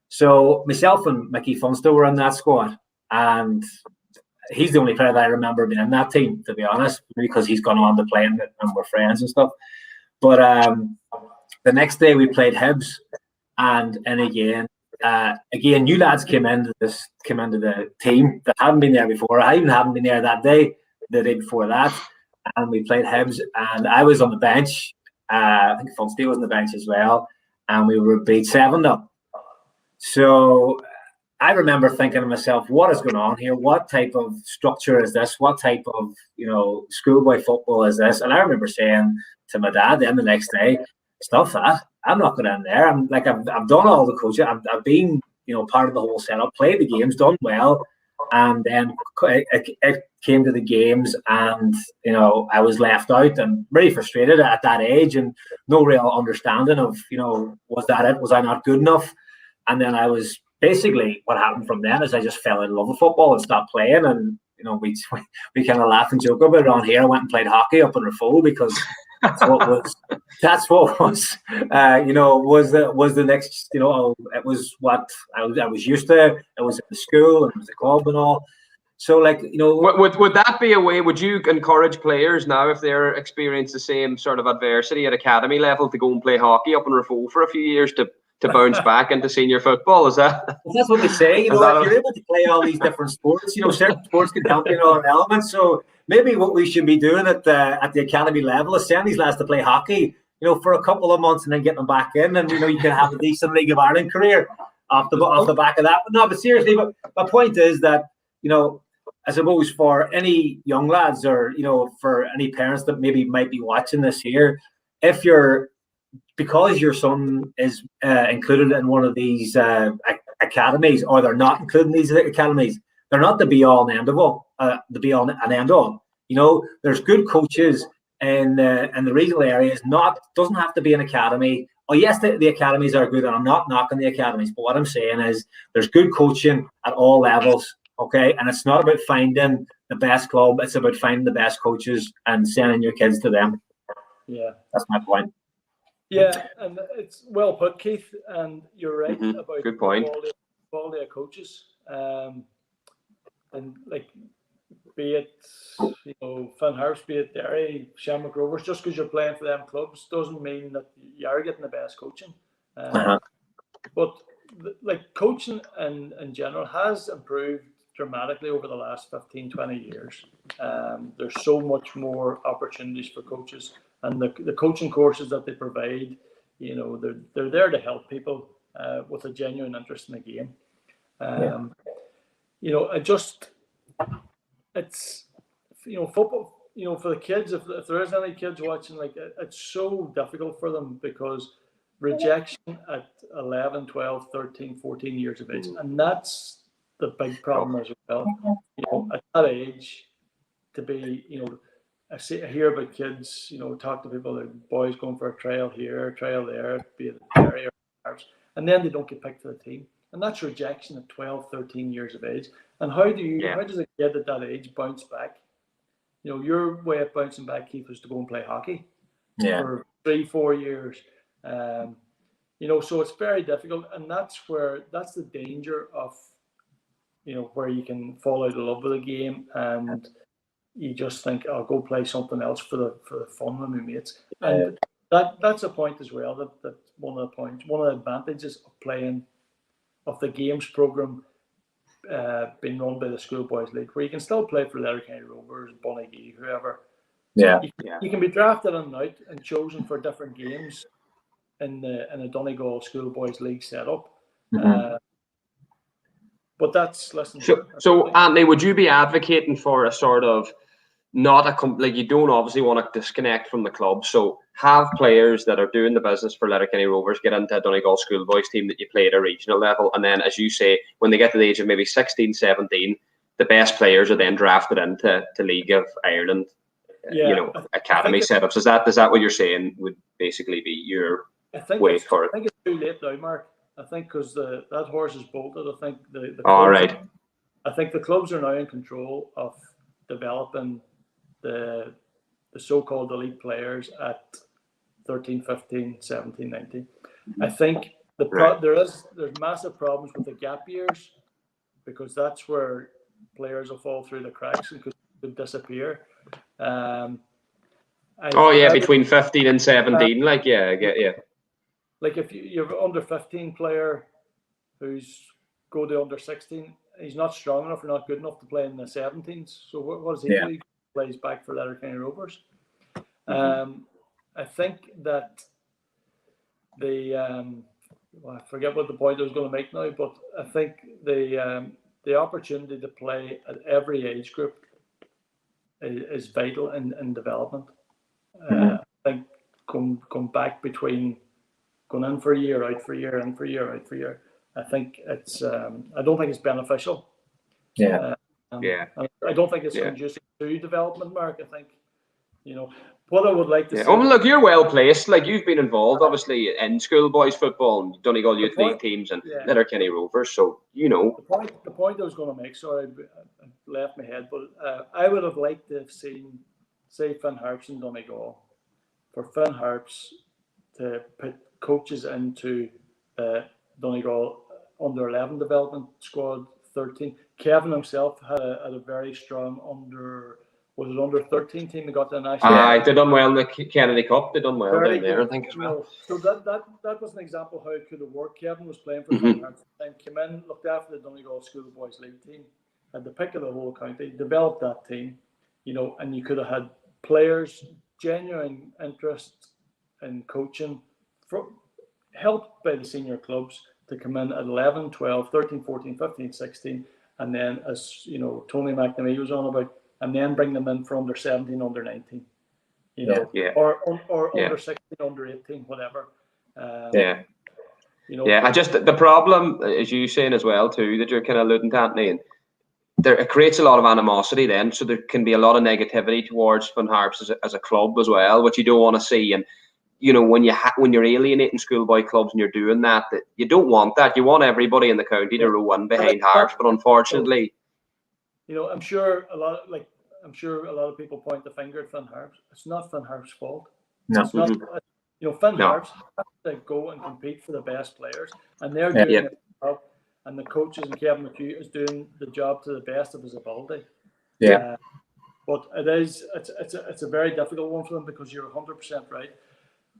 So myself and Mickey Funsto were in that squad, and he's the only player that I remember being in that team, to be honest, because he's gone on to play and we're friends and stuff. But the next day we played Hibs, and again, new lads came into the team that hadn't been there before. I even hadn't been there that day, the day before that, and we played Hibs, and I was on the bench. I think Funstey was on the bench as well, and we were beat 7-0. So I remember thinking to myself, what is going on here? What type of structure is this? What type of schoolboy football is this? And I remember saying to my dad then the next day, stuff that. I'm not going in there. I'm like, I've done all the coaching. I've been, part of the whole setup, played the games, done well. And then it came to the games, and, I was left out and really frustrated at that age, and no real understanding of, was that it? Was I not good enough? And then I was basically, what happened from then is I just fell in love with football and stopped playing. And, we kind of laugh and joke about it on here. I went and played hockey up in Rafole because that's what was the next, it was what I was used to. It was at the school and it was the club and all. So, would that be a way? Would you encourage players now, if they're experiencing the same sort of adversity at academy level, to go and play hockey up in Rafole for a few years to bounce back into senior football? Is that? That's what they say. If you're able to play all these different sports, certain sports can help you in all elements. So maybe what we should be doing at the academy level is send these lads to play hockey, for a couple of months and then get them back in, and you can have a decent League of Ireland career. off the back of that. But no, but seriously, but my point is that, you know, I suppose for any young lads, or, you know, for any parents that maybe might be watching this here, if you're, because your son is included in one of these academies, or they're not included in these academies, they're not the be all and end all. The be all and end all. You know, there's good coaches in the regional areas. Doesn't have to be an academy. Oh yes, the academies are good, and I'm not knocking the academies. But what I'm saying is, there's good coaching at all levels. Okay, and it's not about finding the best club; it's about finding the best coaches and sending your kids to them. Yeah, that's my point. Yeah, and it's well put, Keith. And you're right about good point. Quality of coaches, and like, be it, you know, Finn Harps, be it Derry, Shamrock Rovers, just because you're playing for them clubs doesn't mean that you are getting the best coaching. But like, coaching in general has improved dramatically over the last 15, 20 years. There's so much more opportunities for coaches, and the coaching courses that they provide, you know, they're there to help people with a genuine interest in the game. You know, it's, you know, football, you know, for the kids, if there is any kids watching, like, it's so difficult for them, because rejection at 11, 12, 13, 14 years of age, and that's the big problem as well. You know, at that age, to be, you know, I hear about kids, you know, talk to people, like boys going for a trial here, trial there, be it Derry or Harps, and then they don't get picked for the team. And that's rejection at 12, 13 years of age. And how does a kid at that age bounce back? You know, your way of bouncing back, Keith, was to go and play hockey for 3-4 years. You know, so it's very difficult, and that's the danger of, you know, where you can fall out of love with a game, and you just think, I'll go play something else for the fun with my mates. And that's a point as well. That one of the advantages of playing, of the games program being run by the Schoolboys League, where you can still play for Letterkenny Rovers, Bonagee, whoever. You can be drafted in and out and chosen for different games in a Donegal Schoolboys League setup. But that's, listen. So Anthony, would you be advocating for a sort of, like, you don't obviously want to disconnect from the club, so have players that are doing the business for Letterkenny Rovers get into a Donegal Schoolboys team that you play at a regional level, and then, as you say, when they get to the age of maybe 16, 17, the best players are then drafted into League of Ireland, you know, academy setups. Is that what you're saying would basically be your way for it? I think it's too late now, Mark. I think because that horse is bolted. I think the all right. I think the clubs are now in control of developing the so-called elite players at 13, 15, 17, 19. I think there's massive problems with the gap years, because that's where players will fall through the cracks and could disappear. Between 15 and 17, like, I get you. Like, if you have an under 15 player who's go to under 16, he's not strong enough or not good enough to play in the 17s. So what does he do? He plays back for Letterkenny Rovers. I think that I forget what the point I was going to make now, but I think the opportunity to play at every age group is vital in development. I think come back between going in for a year, out for a year, in for a year, out for a year. I think it's I don't think it's beneficial. I don't think it's conducive to development, Mark. I think, you know, what I would like to see. Oh, look, you're well placed. Like, you've been involved, obviously, in schoolboys football and Donegal Youth League teams and Letterkenny Rovers. So, you know. The point I was going to make, sorry, I left my head, but I would have liked to have seen, say, Finn Harps in Donegal, for Finn Harps to put coaches into Donegal under 11 development squad 13. Kevin himself had a very strong under 13 team that got the national. They done well in the Kennedy Cup. They done well down there, I think, as well. So that was an example how it could have worked. Kevin was playing for Finn Harps and came in, looked after the Donegal Schoolboys League team, had the pick of the whole county, developed that team, you know, and you could have had players, genuine interest in coaching, helped by the senior clubs, to come in at 11, 12, 13, 14, 15, 16, and then, as you know, Tony McNamee was on about, and then bring them in for under 17, under 19, you know, or under 16, under 18, whatever. You know, I just, the problem, as you saying as well too, that you're kind of alluding to, Anthony, and it creates a lot of animosity then, so there can be a lot of negativity towards Finn Harps as a club as well, which you don't want to see. And you know, when you're alienating schoolboy clubs and you're doing that you don't want that. You want everybody in the county to row in behind Harps, but unfortunately, you know, I'm sure a lot of people point the finger at Finn Harps. It's not Finn Harps' fault. No. It's not. You know, Finn Harps has to go and compete for the best players, and they're doing it. And the coaches and Kevin McHugh is doing the job to the best of his ability. But it's a very difficult one for them, because you're 100% right.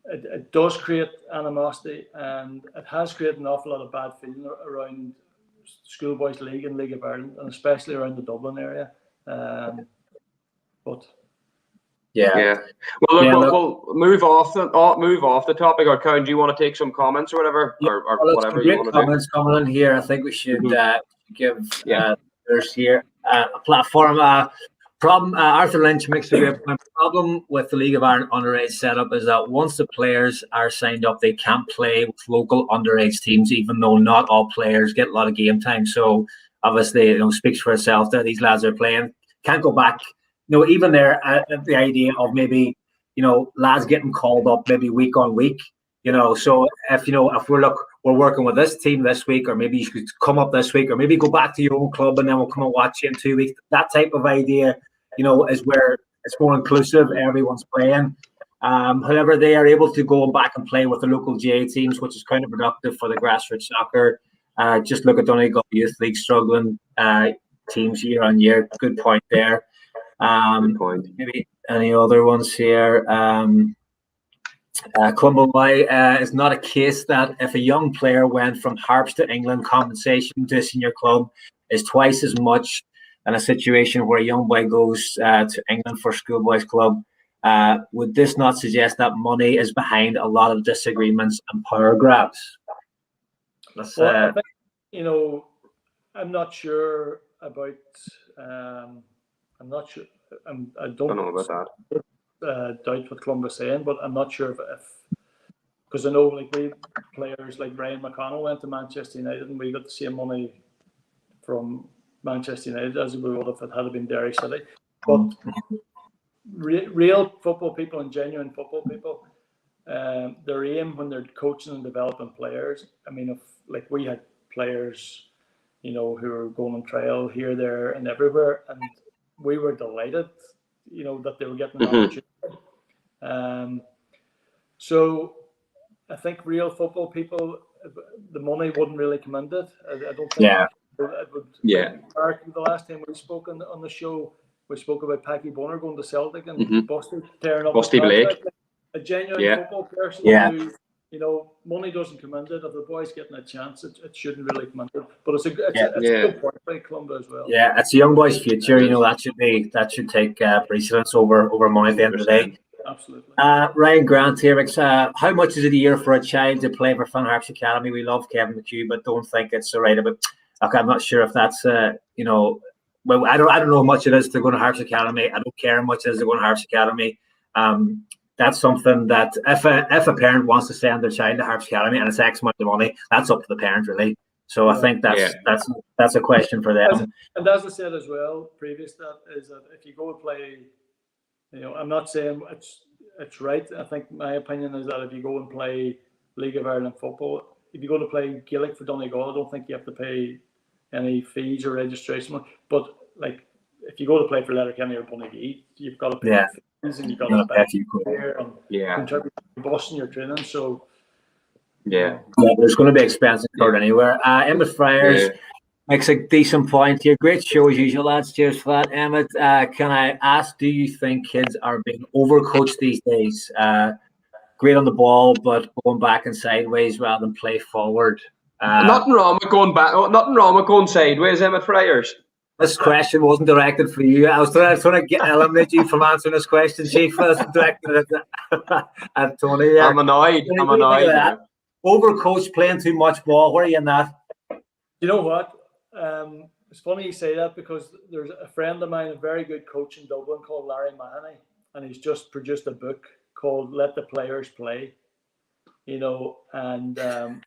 It does create animosity, and it has created an awful lot of bad feeling around Schoolboys League and League of Ireland, and especially around the Dublin area. Well, look, we'll move off the topic. Or Karen, do you want to take some comments or whatever, or whatever you want to do? Comments coming in here. I think we should give there's here a platform. Arthur Lynch makes a problem with the League of Ireland underage setup is that once the players are signed up, they can't play with local underage teams, even though not all players get a lot of game time. So obviously, you know, speaks for itself that these lads are playing. Can't go back. You know, even there, the idea of maybe, you know, lads getting called up maybe week on week. You know, so if we're working with this team this week, or maybe you could come up this week, or maybe go back to your own club and then we'll come and watch you in 2 weeks. That type of idea, you know, is where it's more inclusive. Everyone's playing. However, they are able to go back and play with the local GA teams, which is kind of productive for the grassroots soccer. Just look at Donegal Youth League struggling teams year on year. Good point there. Good point. Maybe any other ones here? Clumbo is not a case that if a young player went from Harps to England, compensation to a senior club is twice as much than a situation where a young boy goes to England for schoolboys club. Would this not suggest that money is behind a lot of disagreements and power grabs? I think, you know, I'm not sure about. I'm not sure. I don't know about that. Doubt what Clumbo is saying, but I'm not sure if because I know like we players like Ryan McConnell went to Manchester United and we got the same money from Manchester United as we would have if it had been Derry City. But real football people and genuine football people, their aim when they're coaching and developing players. I mean, if like we had players, you know, who were going on trial here, there, and everywhere, and we were delighted, you know, that they were getting an opportunity. So I think real football people, the money wouldn't really come into it. I don't think it would. The last time we spoke on the show, we spoke about Packy Bonner going to Celtic and Busty tearing up a genuine football person who, you know, money doesn't come into it. If the boy's getting a chance, it shouldn't really come into it. But it's a good point by Clumbo as well. Yeah, it's a young boy's future. You know, that should take precedence over money at the end of the day. Absolutely. Ryan Grant here makes, how much is it a year for a child to play for Finn Harps Academy? We love Kevin McHugh, but don't think it's so right about. Okay, I'm not sure if that's you know, well, I don't know how much it is to go to Harps Academy. I don't care how much it is to go to Harps Academy. That's something that if a parent wants to send their child to Harps Academy and it's X amount of money, that's up to the parent really. So I think that's a question for them. And as I said as well, previous to that is that if you go and play, you know, I'm not saying it's right. I think my opinion is that if you go and play League of Ireland football, if you go to play Gaelic for Donegal, I don't think you have to pay any fees or registration. But like if you go to play for Letterkenny or Donegal, you've got to pay fees and you've got to pay there and contribute to bus and your training. So there's going to be expenses covered anywhere. Emmett Friars makes a decent point here. Great show as usual, lads. Cheers for that, Emmett. Can I ask, do you think kids are being overcoached these days? Great on the ball, but going back and sideways rather than play forward. Nothing wrong with going back. Nothing wrong with going sideways, Emmett Friars. This question wasn't directed for you. I was trying to eliminate you from answering this question, Chief. I was directed at Tony. I'm annoyed. overcoached, playing too much ball? Where are you in that? You know what? It's funny you say that because there's a friend of mine, a very good coach in Dublin called Larry Mahoney, and he's just produced a book called "Let the Players Play." And I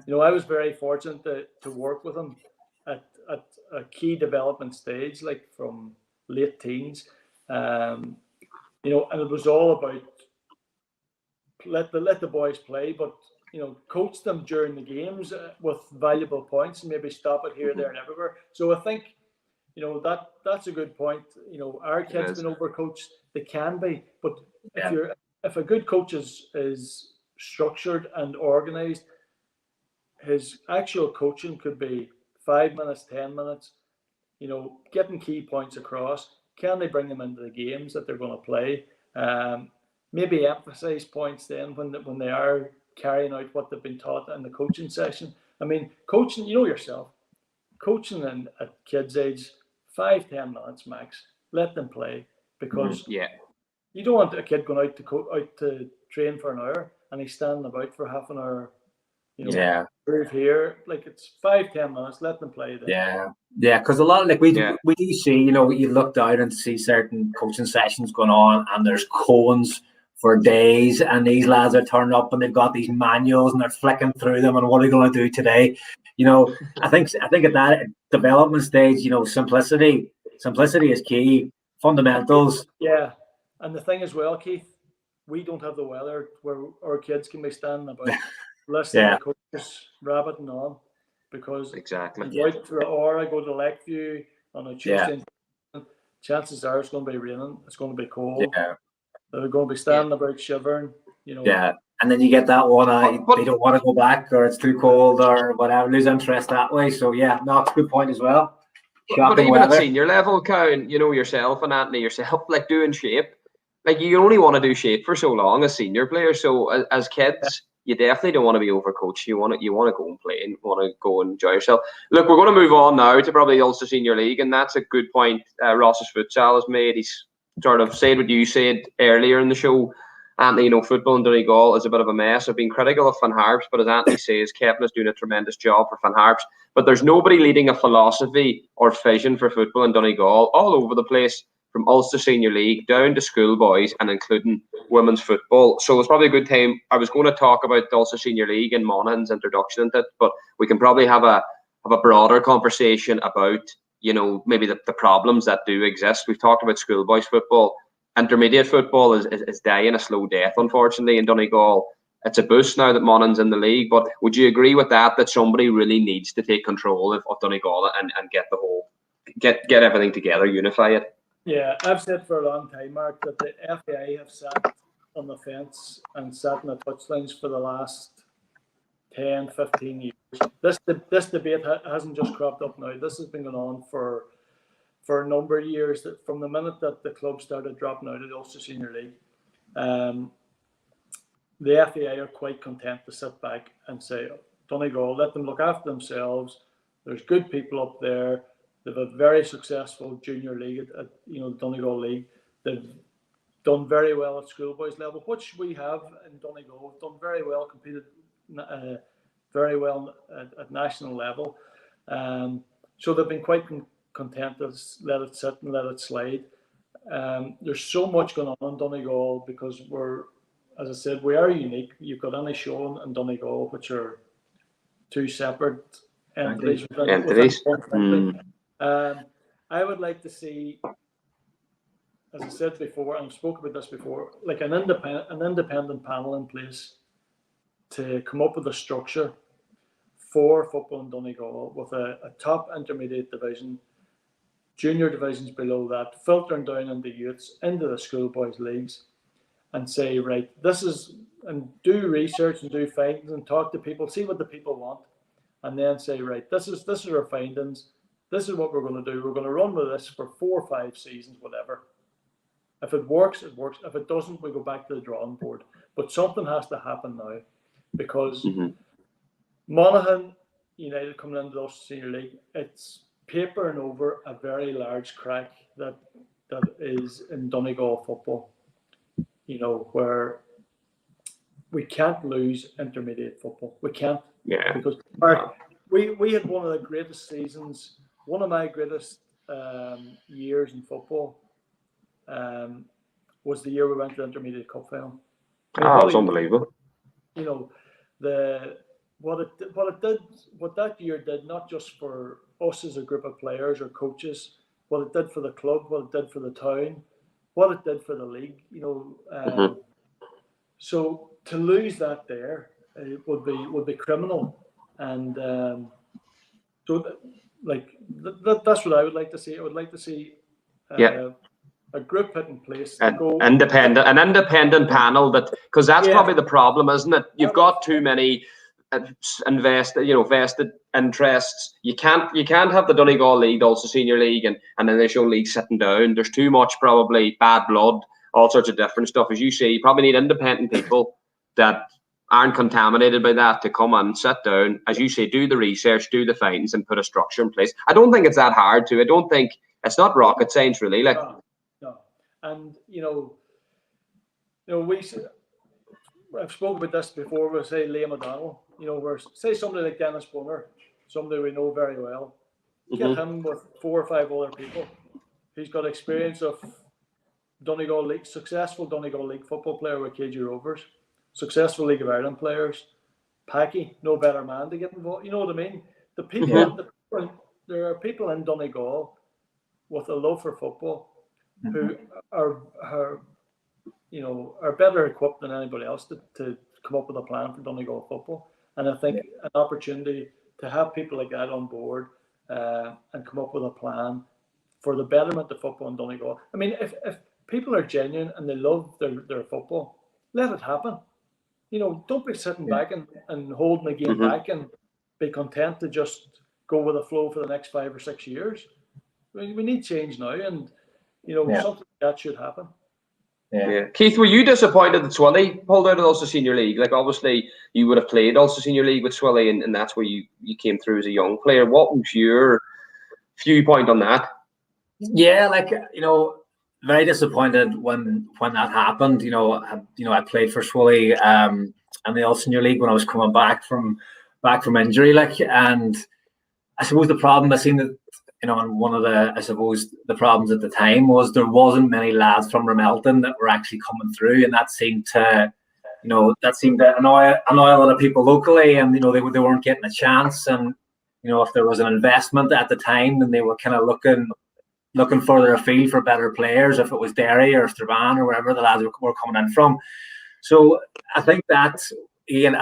was very fortunate to work with him at a key development stage, like from late teens, and it was all about let the boys play, but coach them during the games with valuable points and maybe stop it here, there, and everywhere. So I think that's a good point. Our kids been overcoached. They can be, but if a good coach is structured and organized, his actual coaching could be 5 minutes, 10 minutes. Getting key points across. Can they bring them into the games that they're going to play? Maybe emphasize points then when they are carrying out what they've been taught in the coaching session. I mean, coaching, yourself, coaching at kids' age, 5-10 minutes max. Let them play, because you don't want a kid going out to train for an hour and he's standing about for half an hour. Prove here, like it's 5-10 minutes. Let them play then. Because a lot of we do see, you look down and see certain coaching sessions going on, and there's cones for days, and these lads are turning up and they've got these manuals and they're flicking through them, and what are you going to do today? I think at that development stage, simplicity is key. Fundamentals. Yeah, and the thing as well, Keith, we don't have the weather where our kids can be standing about listening to coaches rabbiting on, because out to I go to Lakeview on a Tuesday. Chances are it's going to be raining. It's going to be cold. They're going to be standing about shivering. And then you get that one. They don't want to go back, or it's too cold, or whatever. Lose interest that way. So it's a good point as well. But even at senior level, Cowan, yourself and Anthony, like doing shape, like you only want to do shape for so long as senior players. So as kids, you definitely don't want to be overcoached. You want to go and play and want to go and enjoy yourself. Look, we're going to move on now to probably the Ulster Senior League, and that's a good point Ross's Futsal has made. He's sort of said what you said earlier in the show. Anthony, football in Donegal is a bit of a mess. I've been critical of Finn Harps, but as Anthony says, Kevin is doing a tremendous job for Finn Harps. But there's nobody leading a philosophy or vision for football in Donegal all over the place, from Ulster Senior League down to schoolboys and including women's football. So it's probably a good time. I was going to talk about the Ulster Senior League and Monaghan's introduction into it, but we can probably have a broader conversation about maybe the problems that do exist. We've talked about schoolboys football. Intermediate football is dying a slow death, unfortunately, in Donegal. It's a boost now that Monaghan's in the league, but would you agree with that somebody really needs to take control of Donegal and get everything together, unify it? Yeah, I've said for a long time, Mark, that the FAI have sat on the fence and sat in the touchlines for the last 10, 15 years. This debate hasn't just cropped up now. This has been going on for a number of years, that from the minute that the club started dropping out of the Ulster Senior League. The FAI are quite content to sit back and say, Donegal, let them look after themselves. There's good people up there. They've a very successful junior league at Donegal League. They've done very well at schoolboys level, which we have in Donegal. Done very well, competed very well at national level. So they've been quite content to let it sit and let it slide. There's so much going on in Donegal because as I said, we are unique. You've got Inishowen and Donegal, which are two separate entities. I would like to see, as I said before, and I've spoken about this before, like an independent panel in place to come up with a structure for football in Donegal with a top intermediate division, junior divisions below that, filtering down into youths, into the schoolboys leagues, and say, right, and do research and do findings and talk to people, see what the people want, and then say, right, this is our findings, this is what we're going to do. We're going to run with this for 4 or 5 seasons, whatever. If it works, it works. If it doesn't, we go back to the drawing board. But something has to happen now, because Monaghan United coming into the Senior League, it's papering over a very large crack that is in Donegal football. Where we can't lose intermediate football. We can't. Yeah. Because we had one of the greatest seasons, one of my greatest years in football was the year we went to the intermediate cup final. It's unbelievable. You know, what that year did, not just for us as a group of players or coaches, what it did for the club, what it did for the town, what it did for the league. So to lose that there would be criminal, and that's what I would like to see. I would like to see a group put in place to an independent panel, because that's probably the problem, isn't it? You've got too many vested interests. You can't have the Donegal League, also Senior League, and the National League sitting down. There's too much probably bad blood, all sorts of different stuff. As you say, you probably need independent people that aren't contaminated by that to come and sit down, as you say, do the research, do the findings, and put a structure in place. I don't think it's that hard to. I don't think it's not rocket science, really. No. And I've spoken about this before. We'll say Liam O'Donnell. Where say somebody like Dennis Brunner, somebody we know very well. Get him with 4 or 5 other people. He's got experience of Donegal League, successful Donegal League football player with KG Rovers, successful League of Ireland players. Packy, no better man to get involved. You know what I mean? The people, there are people in Donegal with a love for football who are better equipped than anybody else to come up with a plan for Donegal football. And I think an opportunity to have people like that on board and come up with a plan for the betterment of football in Donegal. I mean, if people are genuine and they love their football, let it happen. Don't be sitting back and holding the game back and be content to just go with the flow for the next 5 or 6 years. We need change now, and something like that should happen. Yeah. Keith, were you disappointed that Swilly pulled out of Ulster Senior League? Like, obviously, you would have played Ulster Senior League with Swilly, and that's where you came through as a young player. What was your viewpoint on that? Yeah, very disappointed when that happened. I played for Swilly and the Ulster Senior League when I was coming back from injury, and I suppose the problem I seen that. And one of the problems at the time was there wasn't many lads from Ramelton that were actually coming through, and that seemed to annoy a lot of people locally, and they weren't getting a chance. And if there was an investment at the time, then they were kind of looking further afield for better players, if it was Derry or Strabane or wherever the lads were coming in from. So I think that's again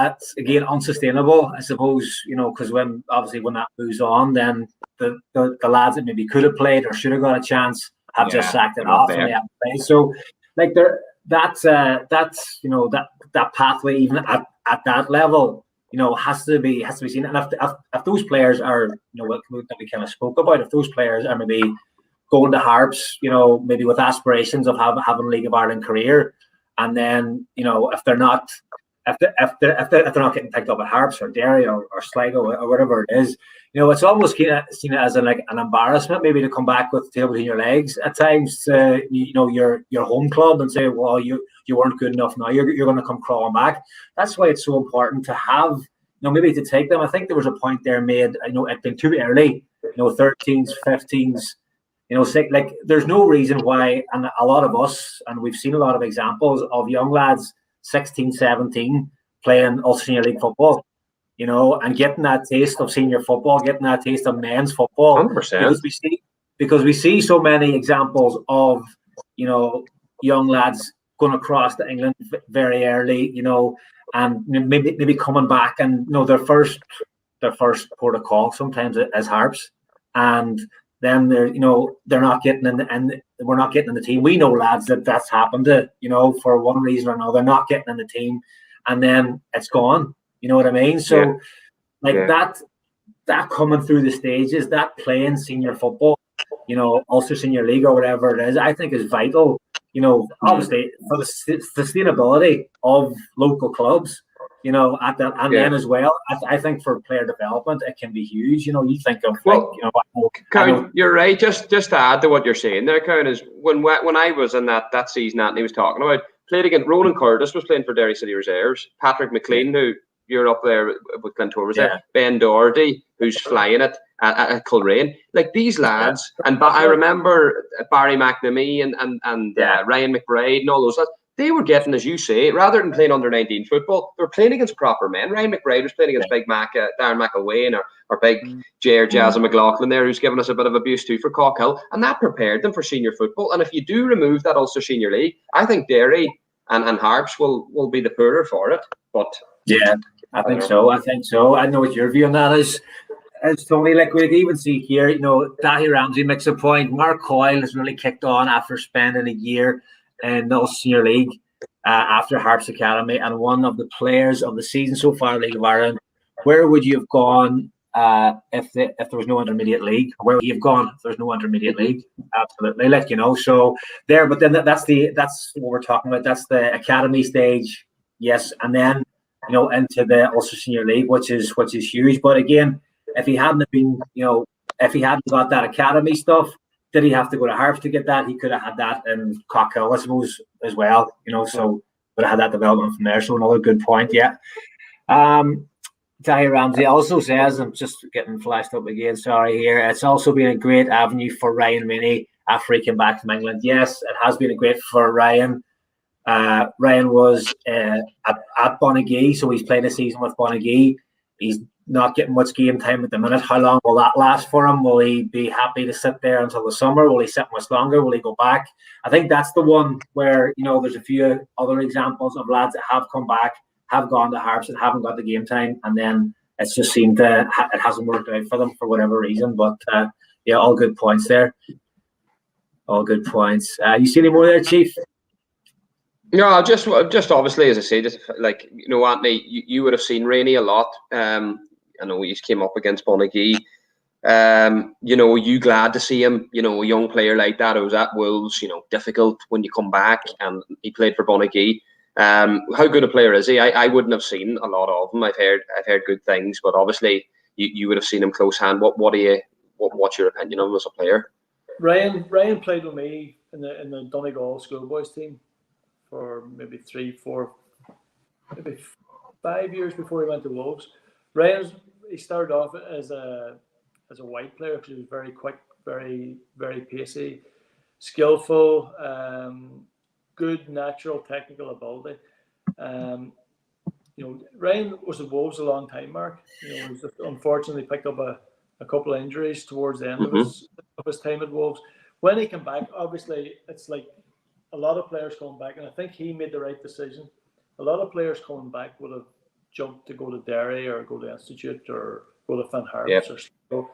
unsustainable, I suppose, because when that moves on, then the lads that maybe could have played or should have got a chance have just sacked it off and they haven't played. So that's that pathway even at that level, has to be seen. And if those players are, what we kind of spoke about, if those players are maybe going to Harps, maybe with aspirations of having a League of Ireland career, and then if they're not getting picked up at Harps or Derry or Sligo or whatever it is, it's almost seen as an embarrassment maybe to come back with the tail between your legs at times to your home club and say, well, you weren't good enough, now you're going to come crawling back. That's why it's so important to have maybe to take them. I think there was a point there made, it'd been too early, 13s, 15s, there's no reason why, and a lot of us, and we've seen a lot of examples of young lads 16, 17 playing Ulster Senior League football, and getting that taste of senior football, getting that taste of men's football. 100%. Because we see so many examples of, young lads going across to England very early, and maybe coming back and, their first port of call sometimes is Harps, and then they're not getting in, and we're not getting in the team. We know lads that's happened to, for one reason or another, not getting in the team, and then it's gone. You know what I mean? So that coming through the stages, that playing senior football, Ulster Senior League or whatever it is, I think is vital. Obviously for the sustainability of local clubs. At that, and then as well, I think for player development, it can be huge. You think of Karen, you're right. Just to add to what you're saying there, Karen, is when I was in that season that he was talking about, played against Ronan Curtis was playing for Derry City Reserves. Patrick McLean, who you're up there with Glentour, was there. Ben Doherty, who's flying it at Coleraine. Like these lads, and I remember Barry McNamee and Ryan McBride and all those lads. They were getting, as you say, rather than playing under-19 football, they were playing against proper men. Ryan McBride was playing against Big Mac, Darren McElwain, or Big J.R. Jazza McLaughlin there, who's given us a bit of abuse too for Cockhill, and that prepared them for senior football. And if you do remove that Ulster Senior League, I think Derry and Harps will be the poorer for it. But yeah, I think so. I know what your view on that is. As Tony, like we even see here, Dahi Ramsey makes a point. Mark Coyle has really kicked on after spending a year in the Ulster Senior League after Harps Academy, and one of the players of the season so far, League of Ireland. Where would you have gone if there was no intermediate league? Where would you have gone if there's no intermediate league? Absolutely, so there. But then that's what we're talking about. That's the academy stage, yes, and then into the Ulster Senior League, which is huge. But again, if he hadn't been, if he hadn't got that academy stuff, did he have to go to Harps to get that? He could have had that in Cockhill, I suppose, as well. So would have had that development from there. So another good point, yeah. Dahi Ramsey also says, I'm just getting flashed up again, sorry here, it's also been a great avenue for Ryan Rainey after he came back from England. Yes, it has been a great for Ryan. Ryan was at Bonagee, so he's playing a season with Bonagee. He's not getting much game time at the minute. How long will that last for him? Will he be happy to sit there until the summer? Will he sit much longer? Will he go back? I think that's the one where, there's a few other examples of lads that have come back, have gone to Harps and haven't got the game time, and then it's just seemed it hasn't worked out for them for whatever reason. But all good points there. All good points. You see any more there, Chief? No, just obviously, as I say, just like Anthony, you would have seen Rainey a lot. I know he came up against Bonagee. You glad to see him? A young player like that who was at Wolves. Difficult when you come back, and he played for Bonagee. How good a player is he? I wouldn't have seen a lot of him. I've heard good things, but obviously you would have seen him close hand. What's your opinion of him as a player? Ryan played with me in the Donegal schoolboys team for maybe 3, 4, maybe 5 years before he went to Wolves. He started off as a wide player because he was very quick, very, very pacey, skillful, good natural technical ability. Ryan was at Wolves a long time, Mark. He unfortunately picked up a couple of injuries towards the end of his time at Wolves. When he came back, obviously, it's like a lot of players coming back, and I think he made the right decision. A lot of players coming back would have jumped to go to Derry or go to Institute or go to Finn Harps or so.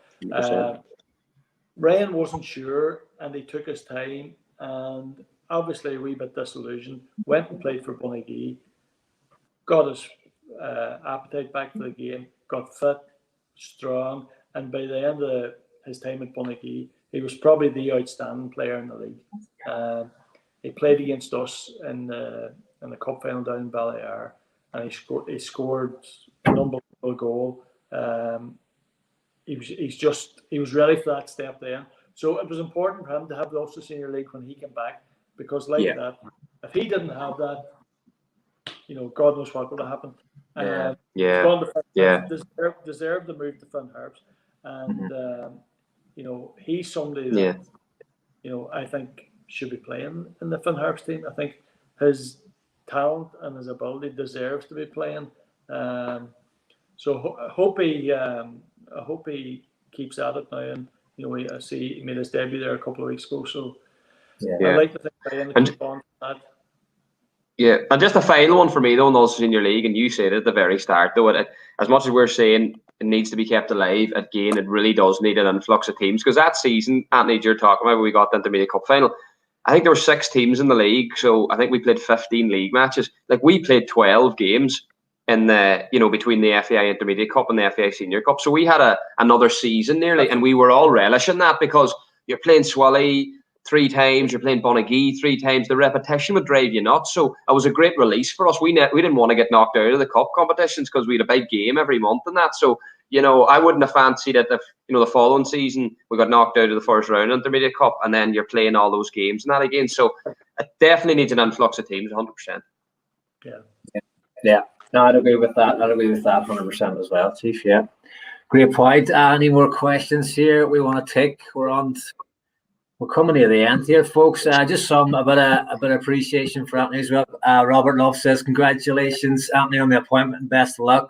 Ryan wasn't sure, and he took his time, and obviously a wee bit disillusioned. Went and played for Bonagee, got his appetite back for the game, got fit, strong, and by the end of his time at Bonagee, he was probably the outstanding player in the league. He played against us in the cup final down in Ballyer, and he scored an unbelievable goal. He was ready for that step then. So it was important for him to have the Ulster Senior League when he came back, because that, if he didn't have that, God knows what would have happened. Deserved the move to Finn Harps, and he's somebody that I think should be playing in the Finn Harps team. I think his talent and his ability deserves to be playing. So I hope he keeps at it now. And I see he made his debut there a couple of weeks ago. So I'd like to think Ryan will keep on that. Yeah, and just a final one for me though in the Ulster Senior League, and you said it at the very start though, as much as we're saying it needs to be kept alive, again it really does need an influx of teams, because that season, Anthony, you're talking about, when we got the Intermediate Cup final, I think there were 6 teams in the league, so I think we played 15 league matches. Like we played 12 games in the between the FAI Intermediate Cup and the FAI Senior Cup, so we had another season nearly, and we were all relishing that, because you're playing Swilly 3 times, you're playing Bonagee 3 times, the repetition would drive you nuts. So it was a great release for us. We didn't want to get knocked out of the cup competitions because we had a big game every month and that. So I wouldn't have fancied it if, the following season we got knocked out of the first round Intermediate Cup and then you're playing all those games and that again. So it definitely needs an influx of teams, 100%. Yeah. No, I'd agree with that. 100% as well, Chief. Yeah. Great point. Any more questions here we want to take? We're coming near the end here, folks. Just a bit of appreciation for Anthony as well. Robert Love says, congratulations, Anthony, on the appointment and best of luck.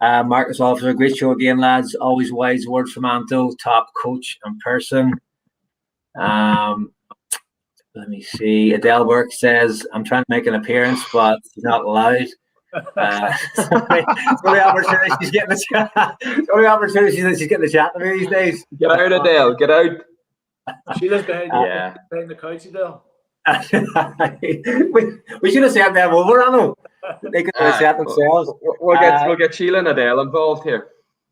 Marcus Officer, great show again, lads. Always wise words from Anto, top coach in person. Let me see. Adele Burke says, I'm trying to make an appearance, but she's not allowed. It's only opportunity she's getting the chat. It's only opportunity that she's getting the chat to me these days. Get out, Adele. Get out. She lives behind the couch, Adele. we should have sent them over, I know. They could have sent themselves. We'll get Sheila and Adele involved here.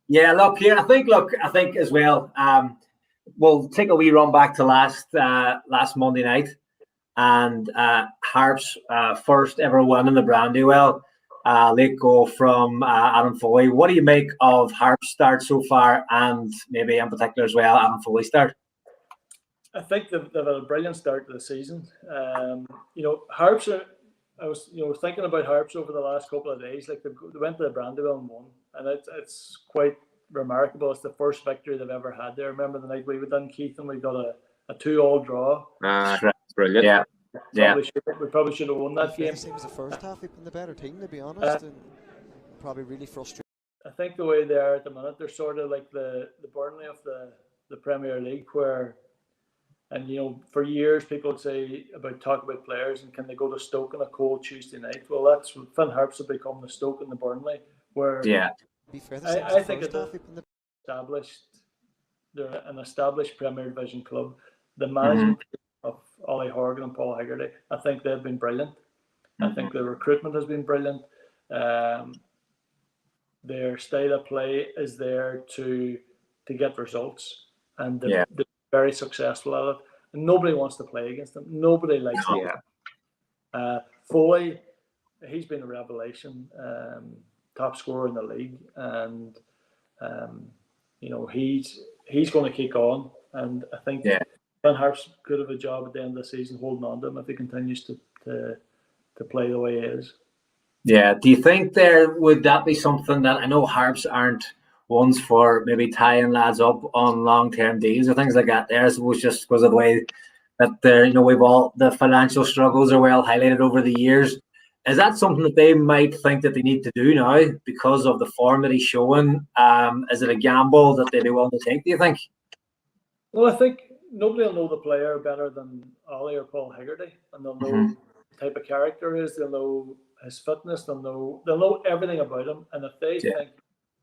Yeah, look here. I think as well. We'll take a wee run back to last Monday night, and Harps' first ever win in the Brandywell. Late goal from Adam Foley. What do you make of Harps' start so far, and maybe in particular as well, Adam Foley's start? I think they've had a brilliant start to the season. Harps are. I was, thinking about Harps over the last couple of days. Like they went to the Brandywell and won, and it's quite remarkable. It's the first victory they've ever had there. Remember the night we were done, Keith, and we got a 2-2 draw. Brilliant. We probably should have won that game. It was the first half. We've been the better team, to be honest, and probably really frustrating. I think the way they are at the minute, they're sort of like the Burnley of the Premier League, where. And for years people would say talk about players and can they go to Stoke on a cold Tuesday night? Well, that's Finn Harps have become the Stoke and the Burnley, where I think they're an established Premier Division club. The management of Ollie Horgan and Paul Haggerty, I think they've been brilliant. I think the recruitment has been brilliant. Their style of play is there to get results, and they're very successful at it, and nobody wants to play against them. Nobody likes them. Foley, he's been a revelation, top scorer in the league, and he's going to kick on. And I think Finn Harps could have a job at the end of the season holding on to him if he continues to play the way he is. Yeah. Do you think would that be something that, I know Harps aren't ones for maybe tying lads up on long-term deals or things like that there, I suppose, just because of the way that we've all the financial struggles are well highlighted over the years. Is that something that they might think that they need to do now because of the form that he's showing? Is it a gamble that they'd be willing to take, do you think? Well, I think nobody will know the player better than Ollie or Paul Haggerty, and they'll know the type of character he is, they'll know his fitness, they'll know everything about him, and if they think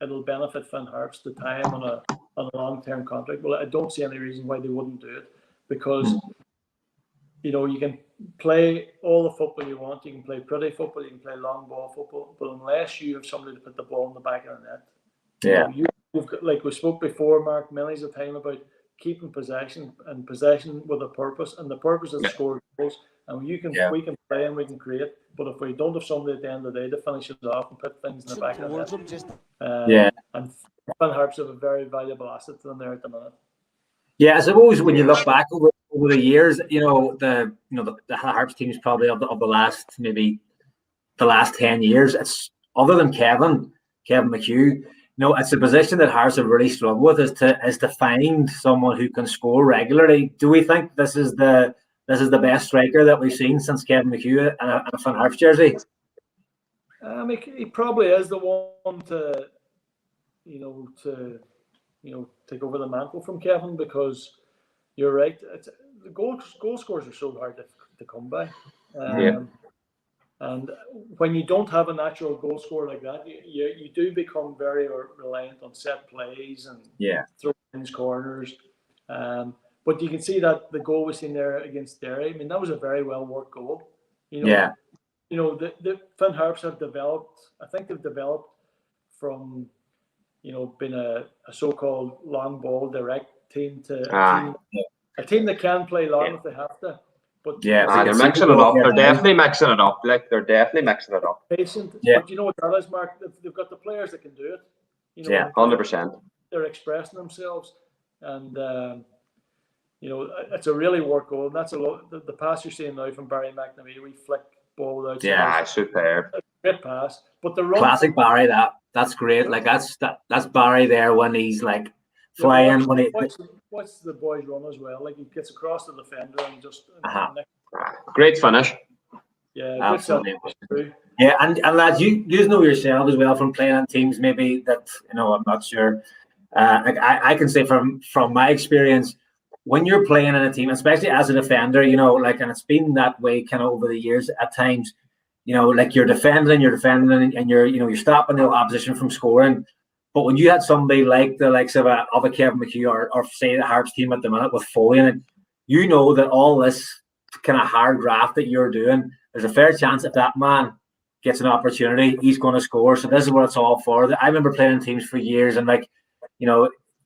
it'll benefit Finn Harps to tie him on a long-term contract, well, I don't see any reason why they wouldn't do it, because you can play all the football you want, you can play pretty football, you can play long ball football, but unless you have somebody to put the ball in the back of the net, you've got, like we spoke before, Mark, many a time about keeping possession and possession with a purpose, and the purpose is to score goals. And we can play and we can create, but if we don't have somebody at the end of the day to finish it off and put things in the back of the net, and Finn Harps have a very valuable asset to them there at the minute. Yeah, I suppose when you look back over the years, the Harps teams probably of the last 10 years, it's other than Kevin McHugh. It's a position that Harps have really struggled with is to find someone who can score regularly. Do we think this is the best striker that we've seen since Kevin McHugh and a Finn Harps jersey? He probably is the one to take over the mantle from Kevin, because you're right. The goal scores are so hard to come by. And when you don't have a natural goal scorer like that, you do become very reliant on set plays and throw-ins, corners. But you can see that the goal we've seen there against Derry, that was a very well-worked goal. The Finn Harps have developed, I think they've developed from, being a so-called long ball direct team to a team that can play long if they have to. But they're mixing it up. They're definitely mixing it up. They're definitely mixing it up. Patient. But you know what that is, Mark? They've got the players that can do it. You know, Yeah, 100%. they're expressing themselves, and you know, it's a really work goal. And that's a lot. The pass you're seeing now from Barry McNamee, we flick ball out. Yeah, superb. Great pass, but the run classic Barry. That's great. Like that's Barry there when he's like flying. What's the boys run as well? Like he gets across the defender and just Great finish. Yeah, absolutely. Yeah, and lads, you know yourself as well from playing on teams. Maybe that I'm not sure. Like I can say from my experience, when you're playing in a team, especially as a defender, and it's been that way kind of over the years at times. Like you're defending, and you're stopping the opposition from scoring. But when you had somebody like the likes of a Kevin McHugh or say the Harps team at the minute with Foley in it, that all this kind of hard graft that you're doing, there's a fair chance if that man gets an opportunity, he's going to score. So this is what it's all for. I remember playing in teams for years, and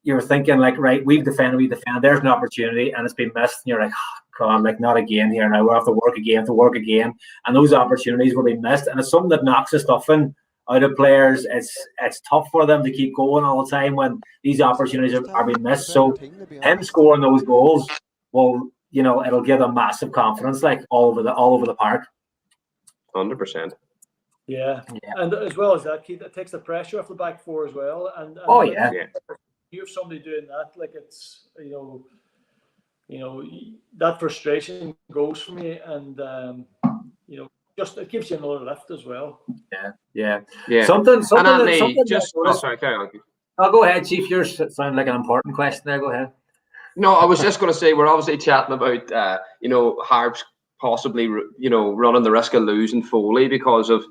you're thinking like, right, we defend. There's an opportunity, and it's been missed. And you're like, oh, God, like not again here. Now we have to work again, and those opportunities will be missed. And it's something that knocks the stuffing out of players. It's tough for them to keep going all the time when these opportunities are being missed. So him scoring those goals will, it'll give them massive confidence, like all over the park. 100%. Yeah, and as well as that, Keith, it takes the pressure off the back four as well. And you have somebody doing that, like it's that frustration goes from you, and just it gives you another lift as well. Yeah. Something just sorry, carry on. I'll go ahead, Chief. Yours sound like an important question there. Go ahead. No, I was just going to say we're obviously chatting about Harps possibly running the risk of losing Foley because of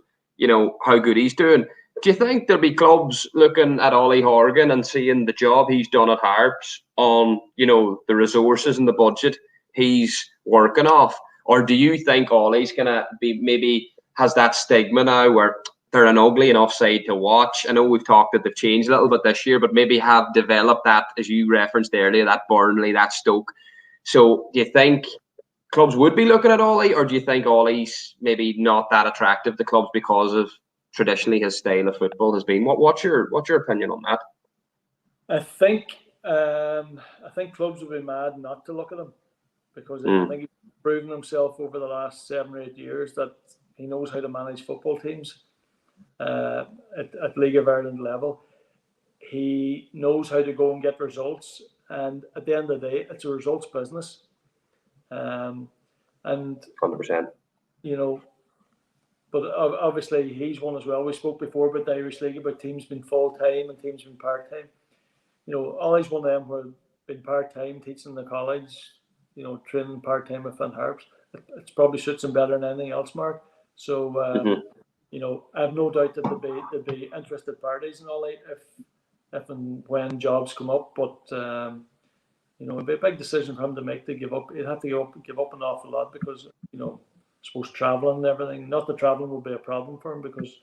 how good he's doing. Do you think there'll be clubs looking at Ollie Horgan and seeing the job he's done at Harps on the resources and the budget he's working off, or do you think Ollie's gonna be maybe has that stigma now where they're an ugly enough side to watch? I know we've talked that they've changed a little bit this year, but maybe have developed that, as you referenced earlier, that Burnley, that Stoke. So do you think clubs would be looking at Ollie, or do you think Ollie's maybe not that attractive to clubs because of traditionally his style of football has been? What's your opinion on that? I think clubs would be mad not to look at him because I think he's proven himself over the last 7 or 8 years that he knows how to manage football teams at League of Ireland level. He knows how to go and get results, and at the end of the day, it's a results business. And 100%. But obviously he's one as well. We spoke before about the Irish League about teams being full-time and teams being part-time. Ollie's one of them who have been part-time teaching in the college, training part-time with Harps. It probably suits him better than anything else, Mark. So, I have no doubt that there'll be interested parties in Ollie if and when jobs come up. But, it'd be a big decision for him to make to give up. He'd have to give up an awful lot because, I suppose travelling and everything. Not that travelling will be a problem for him because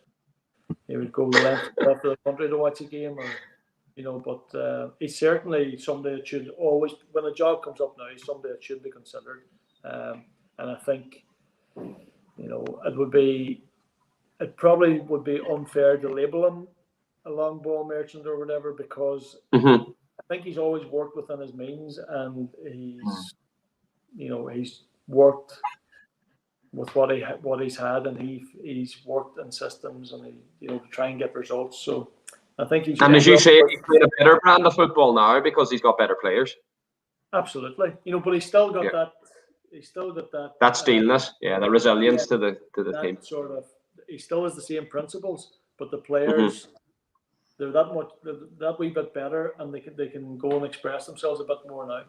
he would go the length of the country to watch a game, but he's certainly somebody that should always, when a job comes up now, he's somebody that should be considered. And I think, it probably would be unfair to label him a long ball merchant or whatever because I think he's always worked within his means, and he's worked with what he's had, and he's worked in systems and to try and get results. So I think he's. And as you say, he's playing a better brand of football now because he's got better players. Absolutely, but he's still got that. He's still got that. That steelness, the resilience to the team. Sort of, he still has the same principles, but the players. They're that wee bit better, and they can go and express themselves a bit more now.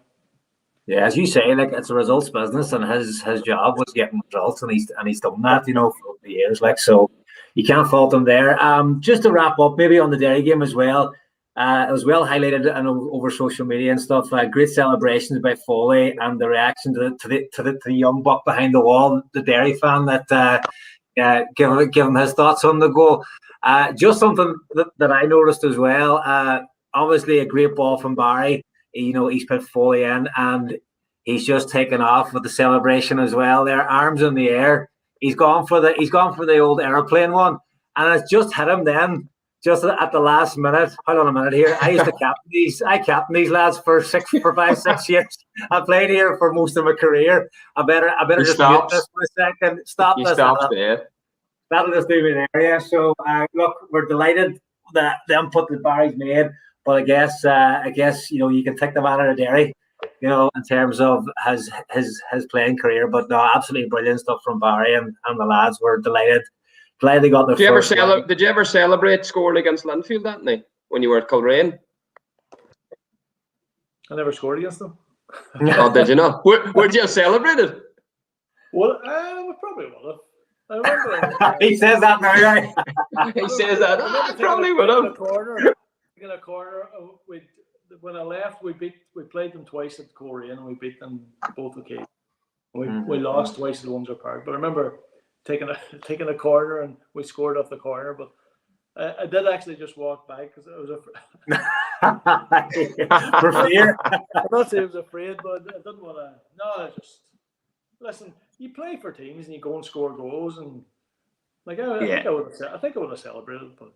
Yeah, as you say, like it's a results business, and his job was getting results, and he's done that, for the years. Like, so you can't fault him there. Just to wrap up, maybe on the Derry game as well. It was well highlighted over social media and stuff. Great celebrations by Foley and the reaction to the young buck behind the wall, the Derry fan that give him his thoughts on the goal. Just something that I noticed as well. Obviously, a great ball from Barry. He's put Foley in, and he's just taken off with the celebration as well. Their arms in the air. He's gone for the old airplane one, and it's just hit him then. just at the last minute. Hold on a minute here. I used to captain these. I captain these lads for 5, 6 years. I played here for most of my career. I better just mute this for a second. Stop he this. Stops there. That'll just do me there. Yeah. So look, we're delighted that the input that Barry's made. But I guess you can take the man out of Derry, in terms of his playing career. But no, absolutely brilliant stuff from Barry and the lads. We're delighted. Glad they got the first. Did you ever celebrate scoring against Linfield, Anthony, when you were at Coleraine? I never scored against them. Oh, did you not? Where'd you have celebrated? Well, I probably would have. I remember. He says that now, right? He says that. I probably would have. In a corner, when I left, we played them twice at Coleraine and we beat them both occasions. We lost twice at Windsor Park, but I remember taking a corner and we scored off the corner. But I did actually just walk back because I was afraid. For fear. I'm not saying I was afraid, but I didn't want to. No, listen. You play for teams and you go and score goals, and I think I would have celebrated, but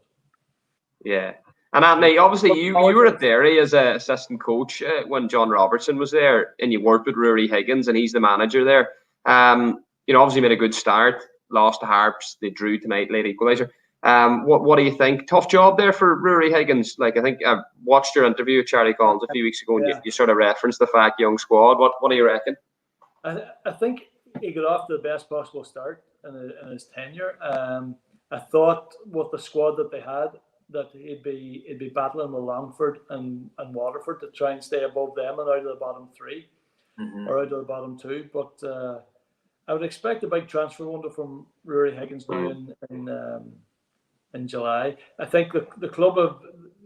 yeah. And Anthony, obviously you were at Derry as an assistant coach when John Robertson was there, and you worked with Rory Higgins, and he's the manager there. Obviously made a good start. Lost to Harps, they drew tonight, late equaliser. What do you think? Tough job there for Rory Higgins. Like, I think I watched your interview with Charlie Collins a few weeks ago, and you sort of referenced the fact young squad. What do you reckon? I think he got off to the best possible start in his tenure. I thought with the squad that they had, that he'd be battling with Longford and Waterford to try and stay above them and out of the bottom three or out of the bottom two. But I would expect a big transfer window from Rory Higgins now in July. I think the club have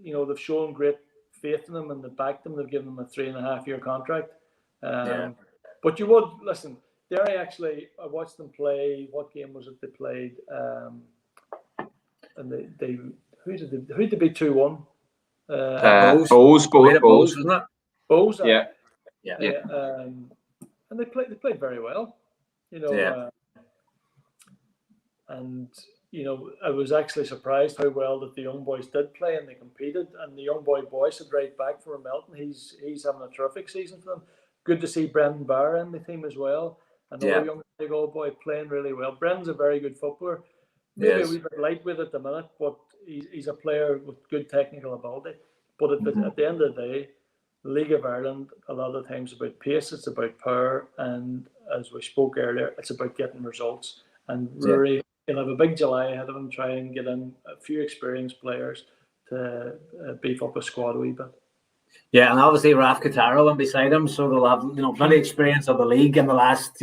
they've shown great faith in him and they've backed him. They've given him a 3.5-year contract. But you would listen. Derry actually, I watched them play. What game was it they played? And they who did they beat 2-1? Bowes, wasn't it? Bowes. Yeah. And they played very well. And I was actually surprised how well that the young boys did play and they competed. And the young boy said right back from Melton, he's having a terrific season for them. Good to see Brendan Barr in the team as well. Another young big old boy playing really well. Brendan's a very good footballer. Maybe a wee bit light with it at the minute, but he's a player with good technical ability. But at the end of the day, the League of Ireland, a lot of the times about pace, it's about power, and as we spoke earlier, it's about getting results. And Rory, he'll have a big July ahead of him, try and get in a few experienced players to beef up a squad a wee bit. Yeah, and obviously Raf Katara went beside him, so they'll have plenty of experience of the league in the last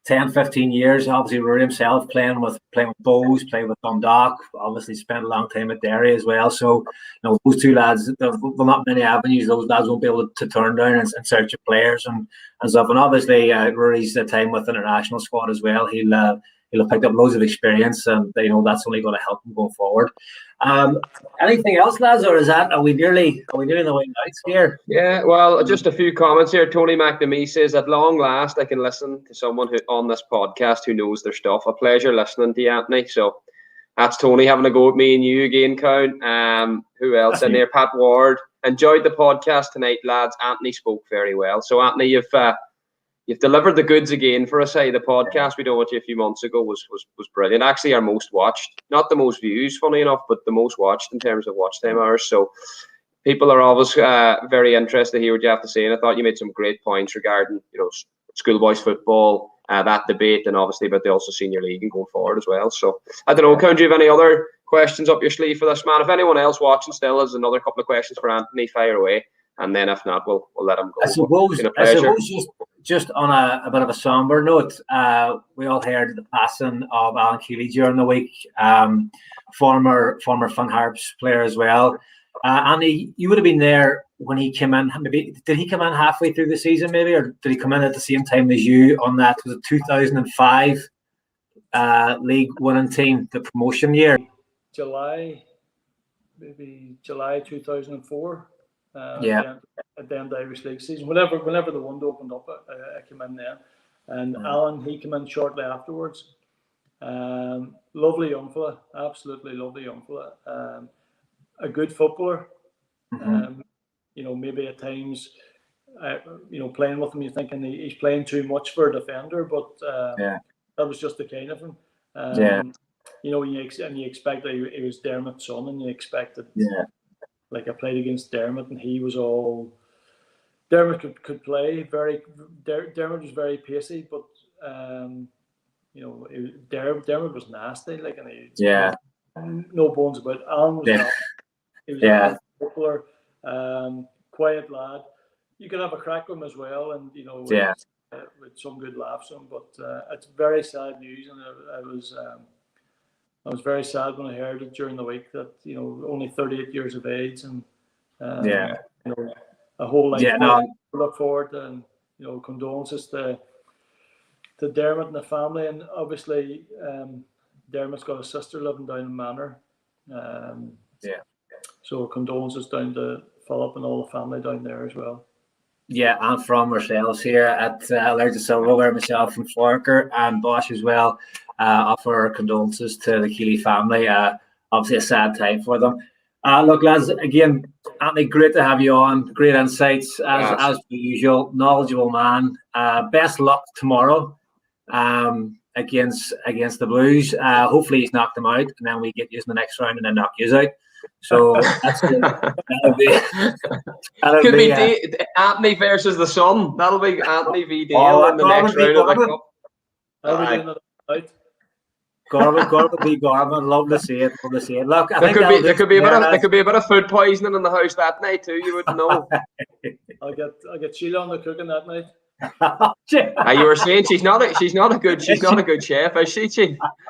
10, 15 years. Obviously Rory himself playing with Bowes, playing with Dundalk, obviously spent a long time at Derry as well. So those two lads, there's not many avenues those lads won't be able to turn down and search of players and stuff. And obviously Rory's time with the international squad as well. He'll have picked up loads of experience, and that's only going to help him go forward. Anything else, lads, or are we nearly in the way out here? Yeah, well, just a few comments here. Tony McNamee says, at long last, I can listen to someone who on this podcast who knows their stuff. A pleasure listening to you, Anthony. So that's Tony having a go at me and you again, Cowan. Who else in there? Pat Ward. Enjoyed the podcast tonight, lads. Anthony spoke very well. So, Anthony, you've delivered the goods again for us. The podcast we done with you a few months ago was brilliant. Actually, our most watched, not the most views, funny enough, but the most watched in terms of watch time hours. So people are always very interested to hear what you have to say. And I thought you made some great points regarding schoolboys football, that debate, and obviously about the also senior league and going forward as well. So I don't know, Cowan, do you have any other questions up your sleeve for this man? If anyone else watching still has another couple of questions for Anthony, fire away. And then if not, we'll let him go. I suppose just on a bit of a somber note, we all heard the passing of Alan Keeley during the week, former Fun Harps player as well. Andy, you would have been there when he came in. Maybe did he come in halfway through the season, maybe, or did he come in at the same time as you on that? Was it 2005 league winning team, the promotion year? July 2004. At the end of the Irish League season, whenever the window opened up, I came in there, and Alan, he came in shortly afterwards. Lovely young fella, absolutely lovely young fella. a good footballer. Mm-hmm. Maybe at times, playing with him, you're thinking he's playing too much for a defender, but that was just the kind of him. You expect that he was Dermot's son, and you expected, like I played against Dermot, and he was all. Dermot could play Dermot was very pacey, but Dermot was nasty, like, and no bones about it. Alan was not. He was a footballer, quiet lad. You could have a crack with him as well, and with some good laughs on him. But it's very sad news, and I was very sad when I heard it during the week that only 38 years of age, and a whole life to look forward to, and condolences to Dermot and the family, and obviously Dermot's got a sister living down in Manor. So condolences down to Philip and all the family down there as well. Yeah, and from ourselves here at Allergic Silverware, myself and Forker and Bosch as well, offer our condolences to the Keeley family. Obviously a sad time for them. Look, lads, again, Anthony, great to have you on. Great insights, as per usual. Knowledgeable man. Best luck tomorrow against the Blues. Hopefully he's knocked them out, and then we get you in the next round and then knock you out. So that's good. Could be Anthony versus the Sun. That'll be Anthony v Dale in the next round of the cup. Gorman v Gorman. Love to see it. Look, there could be a bit of food poisoning in the house that night too. You wouldn't know. I'll get Sheila on the cooking that night. You were saying she's not a good chef, is she?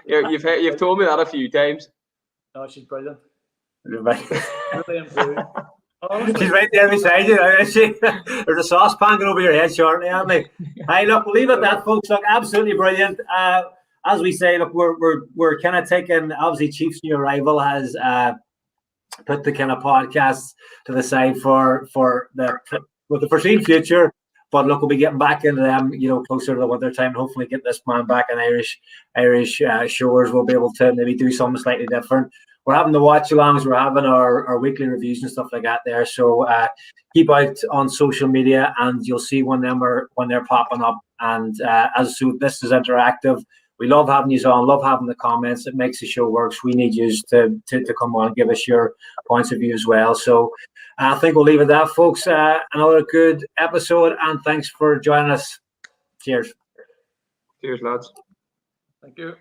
You've told me that a few times. No, she's brilliant. Really improved. She's right there beside you, is she? There's a saucepan going over your head shortly, aren't they? Hey, look, we'll leave it at that, folks. Look, absolutely brilliant. As we say, look, we're kind of taking, obviously, Chiefs' new arrival has put the kind of podcasts to the side for the foreseen future. But look, we'll be getting back into them, closer to the winter time. Hopefully, get this man back in Irish shores. We'll be able to maybe do something slightly different. We're having the watch-alongs. We're having our weekly reviews and stuff like that there. So keep out on social media, and you'll see when they're popping up. And this is interactive. We love having you on. Love having the comments. It makes the show works. We need you to come on and give us your points of view as well. So I think we'll leave it at that, folks. Another good episode, and thanks for joining us. Cheers. Cheers, lads. Thank you.